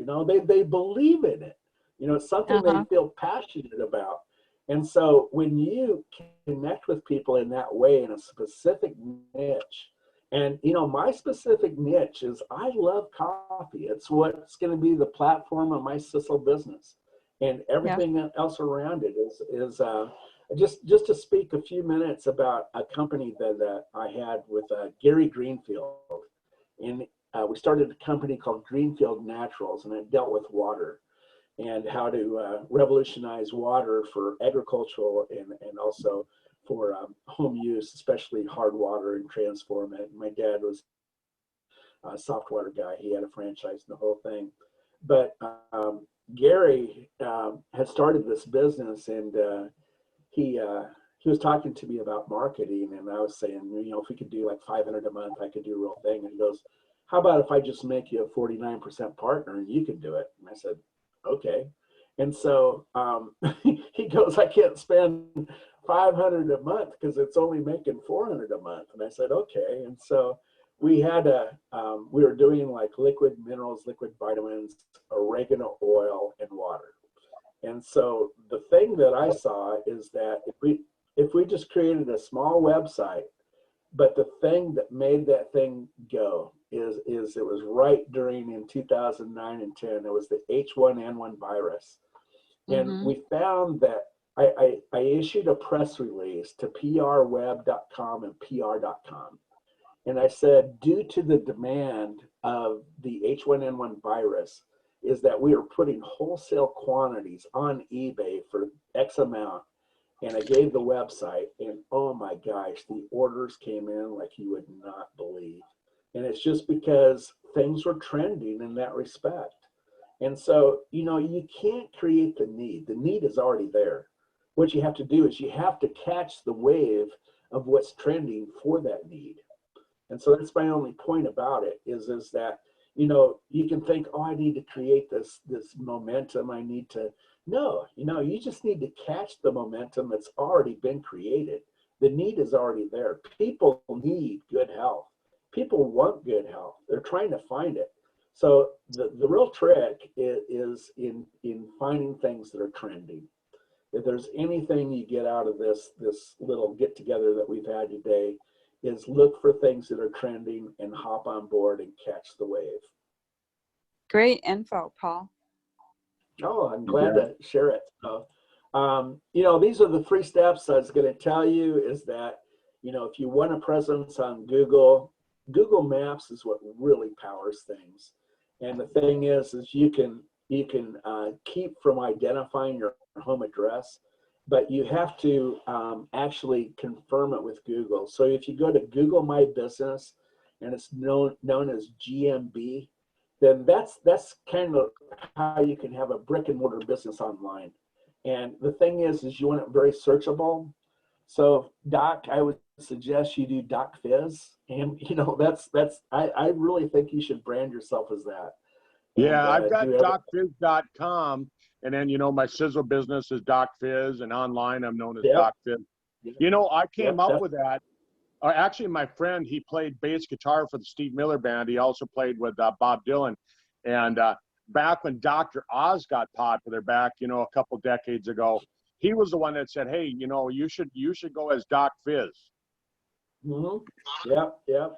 They believe in it. It's something they feel passionate about. And so when you connect with people in that way, in a specific niche, and my specific niche is I love coffee. It's what's going to be the platform of my Sissel business, and everything else around it is just to speak a few minutes about a company that I had with Gary Greenfield, and we started a company called Greenfield Naturals, and it dealt with water and how to revolutionize water for agricultural and also for home use, especially hard water, and transform it. My dad was a soft water guy. He had a franchise and the whole thing. But Gary had started this business, and he he was talking to me about marketing, and I was saying, you know, if we could do like 500 a month, I could do a real thing. And he goes, how about if I just make you a 49% partner and you can do it? And I said, okay. And so he goes, I can't spend 500 a month because it's only making 400 a month. And I said, okay. And so we had we were doing like liquid minerals, liquid vitamins, oregano oil, and water. And so the thing that I saw is that if we just created a small website, but the thing that made that thing go is it was right during in 2009 and 10, it was the H1N1 virus. And we found that I issued a press release to prweb.com and pr.com. And I said, due to the demand of the H1N1 virus, is that we are putting wholesale quantities on eBay for X amount. And I gave the website, and oh my gosh, the orders came in like you would not believe. And it's just because things were trending in that respect. And so, you know, you can't create the need. The need is already there. What you have to do is you have to catch the wave of what's trending for that need. And so that's my only point about it is that, you know, you can think, oh, I need to create this momentum. I need to, no, you know, you just need to catch the momentum that's already been created. The need is already there. People need good health. People want good health. They're trying to find it. So the real trick is in finding things that are trending. If there's anything you get out of this little get together that we've had today, is look for things that are trending and hop on board and catch the wave. Great info, Paul. Oh, I'm glad to share it. So, you know, these are the 3 steps I was going to tell you is that, you know, if you want a presence on Google, Google Maps is what really powers things. And the thing is you can keep from identifying your home address, but you have to actually confirm it with Google. So if you go to Google My Business and it's known as GMB, then that's kind of how you can have a brick and mortar business online. And the thing is you want it very searchable. So Doc, I would suggest you do Doc Fizz. And you know, I really think you should brand yourself as that. Yeah, I've got docfizz.com, and then, you know, my sizzle business is Doc Fizz, and online I'm known as Doc Fizz. You know, I came up with that. Actually, my friend, he played bass guitar for the Steve Miller Band. He also played with Bob Dylan. And back when Dr. Oz got popular back, you know, a couple decades ago, he was the one that said, hey, you know, you should go as Doc Fizz. Yeah,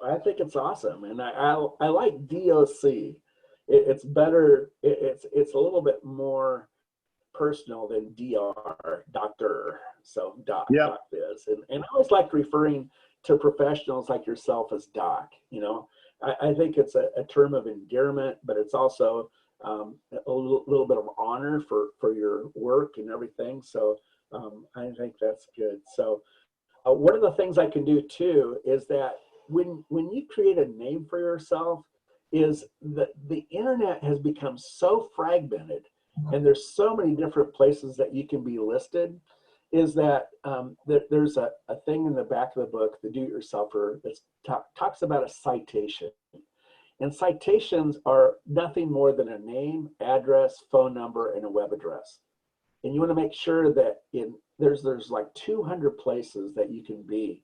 I think it's awesome. And I like DOC. It's better. It's a little bit more personal than DR, doctor. So Doc Fizz. And I always like referring to professionals like yourself as Doc. You know, I think it's a term of endearment, but it's also a little bit of honor for your work and everything. So I think that's good. So one of the things I can do too is that when you create a name for yourself, is that the internet has become so fragmented and there's so many different places that you can be listed, is that there's a thing in the back of the book, The Do-It-Yourselfer, that talks about a citation. And citations are nothing more than a name, address, phone number, and a web address. And you want to make sure that there's like 200 places that you can be.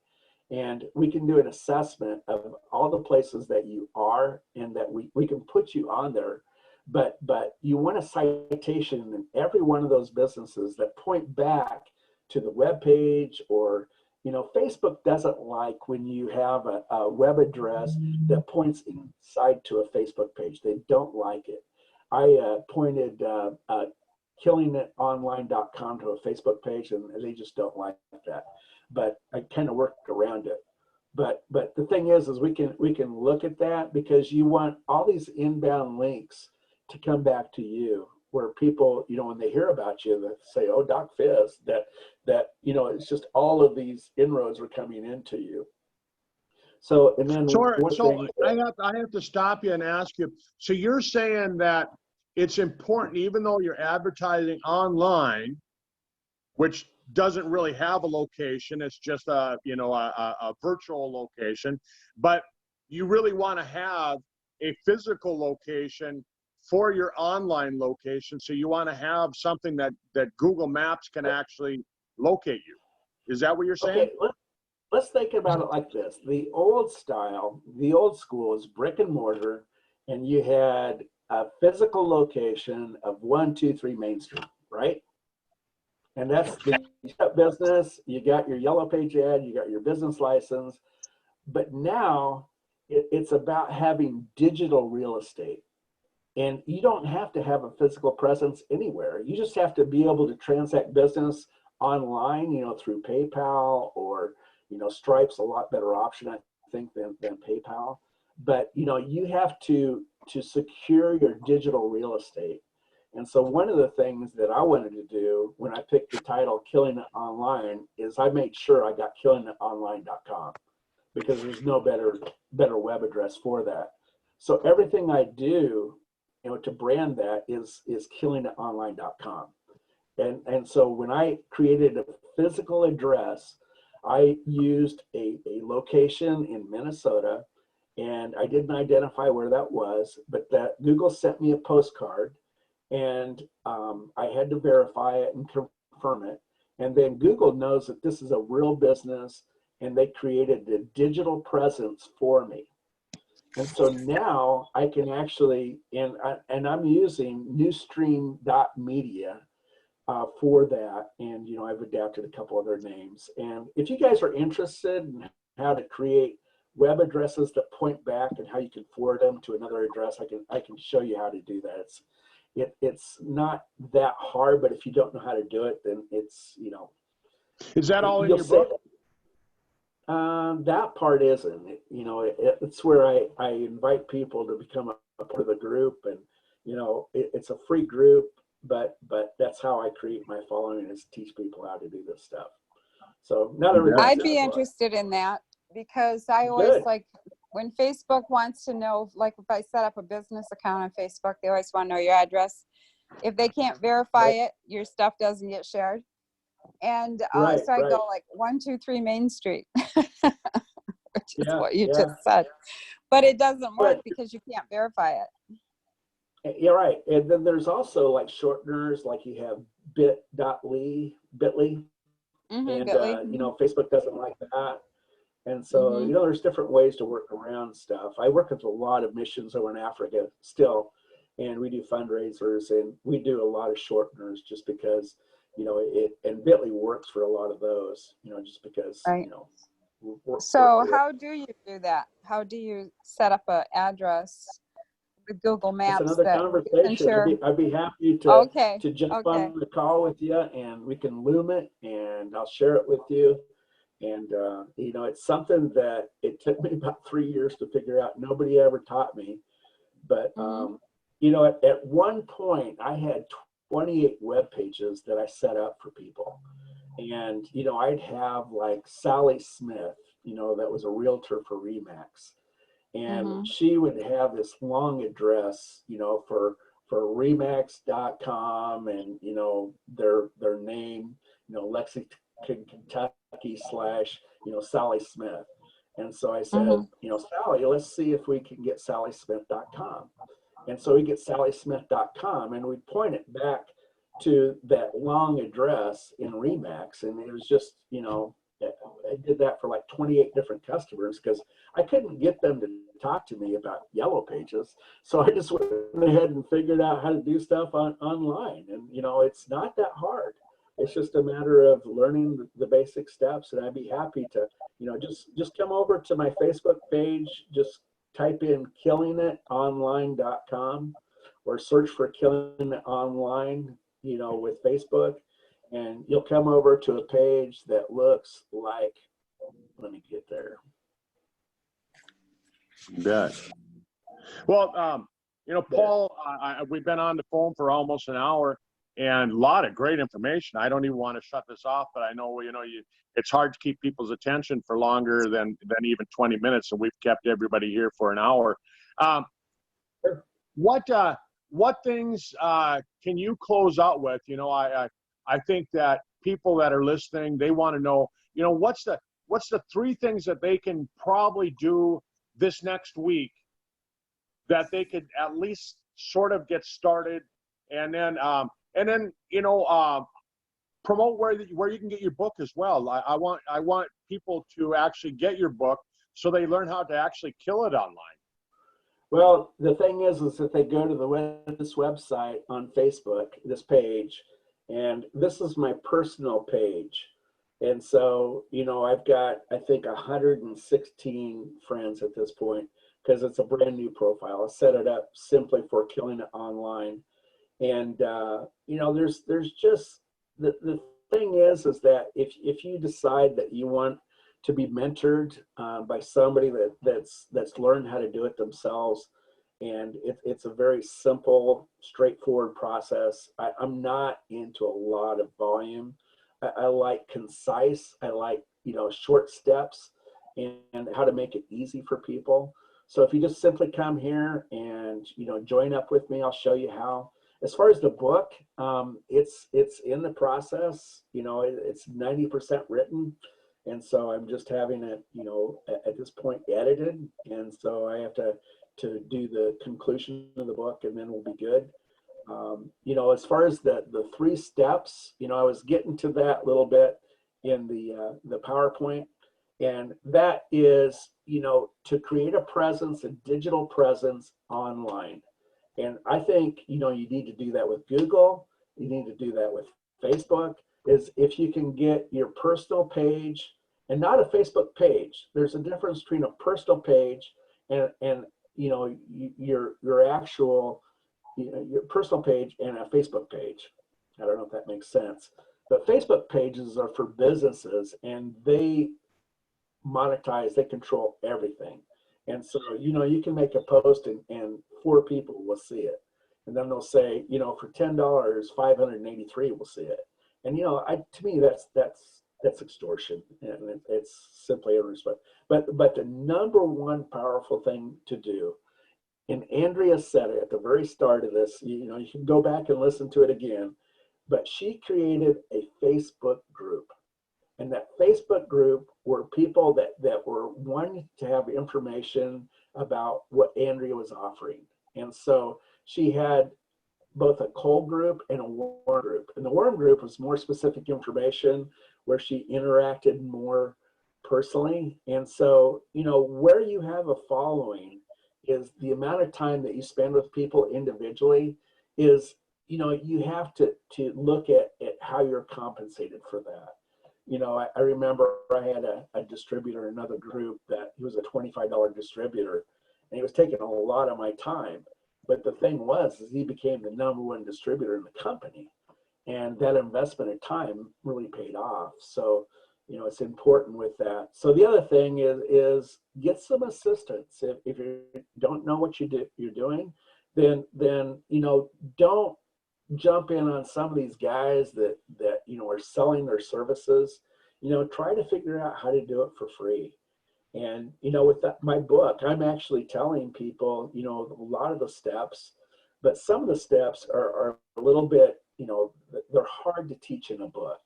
And we can do an assessment of all the places that you are and that we can put you on there. But you want a citation in every one of those businesses that point back to the web page, or, you know, Facebook doesn't like when you have a web address that points inside to a Facebook page. They don't like it. I pointed killingitonline.com to a Facebook page, and they just don't like that. But I kind of worked around it. But the thing is we can look at that, because you want all these inbound links to come back to you, where people, you know, when they hear about you, they say, oh, Doc Fizz, that, you know, it's just all of these inroads are coming into you. So, and then I have to stop you and ask you, so you're saying that it's important, even though you're advertising online, which doesn't really have a location. It's just a, you know, a virtual location, but you really want to have a physical location for your online location. So you want to have something that Google Maps can actually locate you. Is that what you're saying? Okay, let's think about it like this. The old style, the old school is brick and mortar, and you had a physical location of 123 Main Street, right? And that's the business. You got your yellow page ad, you got your business license, but now it's about having digital real estate. And you don't have to have a physical presence anywhere. You just have to be able to transact business online, you know, through PayPal, or, you know, Stripe's a lot better option, I think, than PayPal. But, you know, you have to secure your digital real estate. And so one of the things that I wanted to do when I picked the title Killing It Online is I made sure I got killingitonline.com, because there's no better web address for that. So everything I do, you know, to brand that is killingitonline.com. And so when I created a physical address, I used a location in Minnesota, and I didn't identify where that was, but that Google sent me a postcard, and I had to verify it and confirm it. And then Google knows that this is a real business, and they created a digital presence for me. And so now I can actually, and I'm using newstream.media for that. And, you know, I've adapted a couple other names. And if you guys are interested in how to create web addresses that point back and how you can forward them to another address, I can show you how to do that. It's not that hard, but if you don't know how to do it, then it's, you know. Is that all in your book? That part isn't. You know, it's where I invite people to become a part of the group, and, you know, it's a free group, but that's how I create my following, is teach people how to do this stuff. So not everybody. I'd be interested in that, because I always like when Facebook wants to know, like if I set up a business account on Facebook, they always want to know your address. If they can't verify it, your stuff doesn't get shared. And so I go like 123 Main Street, which is what you just said. But it doesn't work because you can't verify it. Yeah, right. And then there's also like shorteners, like you have bit.ly, and Bitly. you know, Facebook doesn't like that. And so, you know, there's different ways to work around stuff. I work with a lot of missions over in Africa still, and we do fundraisers, and we do a lot of shorteners just because, you know, and Bitly works for a lot of those, you know, just because, you know. So how do you do that? How do you set up an address with Google Maps? It's another conversation. I'd be happy to jump on the call with you, and we can loom it, and I'll share it with you. And, you know, it's something that it took me about 3 years to figure out. Nobody ever taught me. But, you know, at one point, I had 28 web pages that I set up for people. And, you know, I'd have like Sally Smith, you know, that was a realtor for Remax. And she would have this long address, you know, for Remax.com, and, you know, their name, you know, Lexington, Kentucky / you know, Sally Smith. And so I said, you know, Sally, let's see if we can get SallySmith.com. And so we get SallySmith.com, and we point it back to that long address in Remax. And it was just, you know, I did that for like 28 different customers because I couldn't get them to talk to me about yellow pages. So I just went ahead and figured out how to do stuff online. And, you know, it's not that hard. It's just a matter of learning the basic steps. And I'd be happy to, you know, just come over to my Facebook page, just type in killingitonline.com, or search for Killing It Online, you know, with Facebook. And you'll come over to a page that looks like, let me get there. Yeah. Well, you know, Paul, we've been on the phone for almost an hour, and a lot of great information. I don't even want to shut this off, but I know, you know, it's hard to keep people's attention for longer than even 20 minutes, and we've kept everybody here for an hour. What things can you close out with? You know, I think that people that are listening, they want to know, you know, what's the 3 things that they can probably do this next week that they could at least sort of get started, and then you know, promote where you can get your book as well. I want people to actually get your book so they learn how to actually kill it online. Well, the thing is that they go to this website on Facebook, this page, and this is my personal page. And so, you know, I've got, I think, 116 friends at this point, because it's a brand new profile. I set it up simply for killing it online. And, you know, there's just, the thing is that if you decide that you want to be mentored by somebody that's learned how to do it themselves, and it's a very simple, straightforward process. I'm not into a lot of volume. I like concise. I like, you know, short steps and how to make it easy for people. So if you just simply come here and, you know, join up with me, I'll show you how. As far as the book, it's in the process. You know, it's 90% written. And so I'm just having it, you know, at this point edited. And so I have to do the conclusion of the book, and then we'll be good. You know, as far as the 3 steps, you know, I was getting to that a little bit in the PowerPoint. And that is, you know, to create a presence, a digital presence online. And I think, you know, you need to do that with Google. You need to do that with Facebook. Is if you can get your personal page, and not a Facebook page. There's a difference between a personal page and you know, your actual, you know, your personal page and a Facebook page. I don't know if that makes sense. But Facebook pages are for businesses, and they monetize, they control everything. And so, you know, you can make a post and 4 people will see it. And then they'll say, you know, for $10, 583 will see it. And, you know, to me, that's extortion, and it's simply irresponsible. But the number one powerful thing to do, and Andrea said it at the very start of this, you know, you can go back and listen to it again, but she created a Facebook group. And that Facebook group were people that were wanting to have information about what Andrea was offering. And so she had both a cold group and a warm group. And the warm group was more specific information where she interacted more personally. And so, you know, where you have a following is the amount of time that you spend with people individually is, you know, you have to look at how you're compensated for that. You know, I remember I had a distributor in another group that he was a $25 distributor, and he was taking a lot of my time. But the thing was, is he became the #1 distributor in the company, and that investment of time really paid off. So, you know, it's important with that. So the other thing is get some assistance. If you don't know what you're doing, then you know, don't jump in on some of these guys that you know are selling their services. You know, try to figure out how to do it for free. And, you know, with my book, I'm actually telling people, you know, a lot of the steps, but some of the steps are a little bit, you know, they're hard to teach in a book.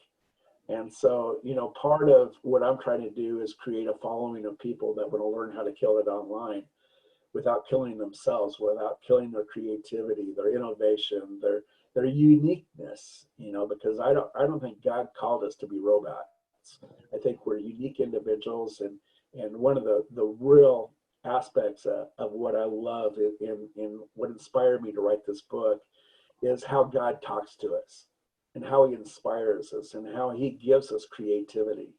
And so, you know, part of what I'm trying to do is create a following of people that want to learn how to kill it online without killing themselves, without killing their creativity, their innovation, their uniqueness, you know, because I don't think God called us to be robots. I think we're unique individuals, and one of the real aspects of what I love in what inspired me to write this book is how God talks to us and how he inspires us and how he gives us creativity.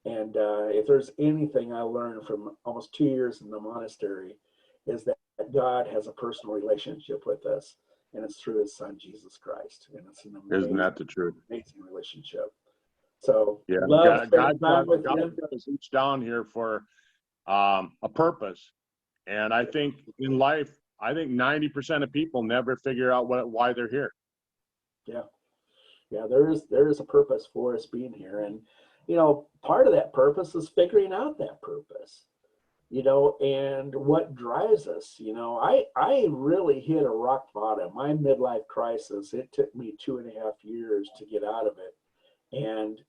And if there's anything I learned from almost 2 years in the monastery, is that God has a personal relationship with us, and it's through his son, Jesus Christ. And it's an amazing, Isn't that the truth? amazing relationship. So Yeah, love God time with got you. us each down here for a purpose. And I think in life, I think 90% of people never figure out why they're here. Yeah. Yeah, there is a purpose for us being here. And, you know, part of that purpose is figuring out that purpose. and what drives us. I really hit a rock bottom. My midlife crisis, it took me 2.5 years to get out of it. And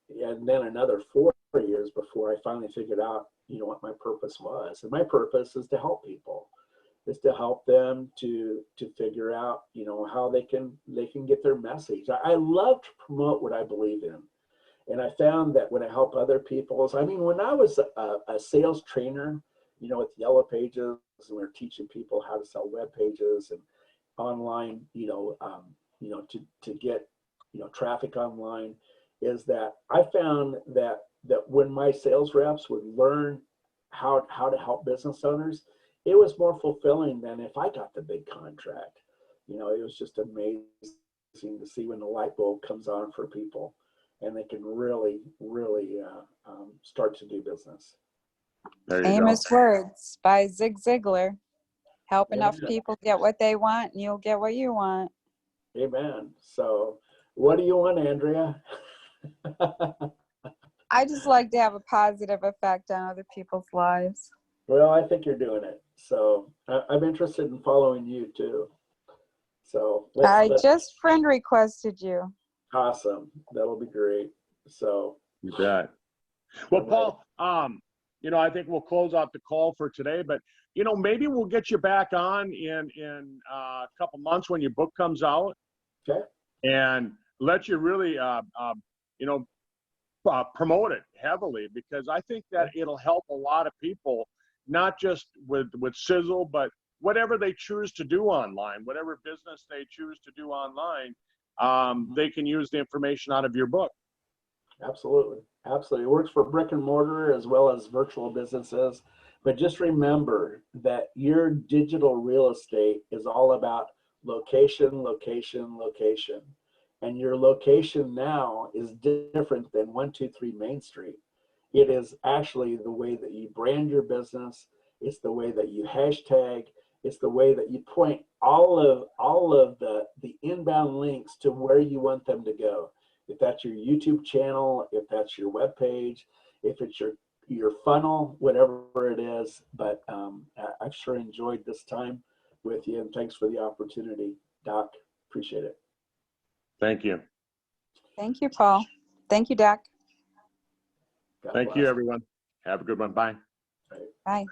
then another 4 years before I finally figured out, what my purpose was. And my purpose is to help people, is to help them to figure out, how they can get their message. I love to promote what I believe in. And I found that when I help other people, when I was a sales trainer, with Yellow Pages, and we were teaching people how to sell web pages and online, to get, traffic online, is that I found that when my sales reps would learn how to help business owners, it was more fulfilling than if I got the big contract. It was just amazing to see when the light bulb comes on for people and they can really, really start to do business. Famous words by Zig Ziglar. Help enough Amen. people get what they want, and you'll get what you want. Amen. So what do you want, Andrea? I just like to have a positive effect on other people's lives. Well, I think you're doing it. So I'm interested in following you too. So I just friend requested you. Awesome. That'll be great. So You bet. Well, Paul, I think we'll close out the call for today, but maybe we'll get you back on in a couple months when your book comes out. Okay. And let you really promote it heavily, because I think that it'll help a lot of people, not just with Sizzle, but whatever they choose to do online, whatever business they choose to do online, they can use the information out of your book. Absolutely. Absolutely. It works for brick and mortar as well as virtual businesses. But just remember that your digital real estate is all about location, location, location. And your location now is different than 123 Main Street. It is actually the way that you brand your business. It's the way that you hashtag. It's the way that you point all of the inbound links to where you want them to go. If that's your YouTube channel, if that's your web page, if it's your funnel, whatever it is. But I've sure enjoyed this time with you, and thanks for the opportunity, Doc. Appreciate it. Thank you. Thank you, Paul. Thank you, Doc. God Thank bless. you, everyone. Have a good one. Bye. Bye.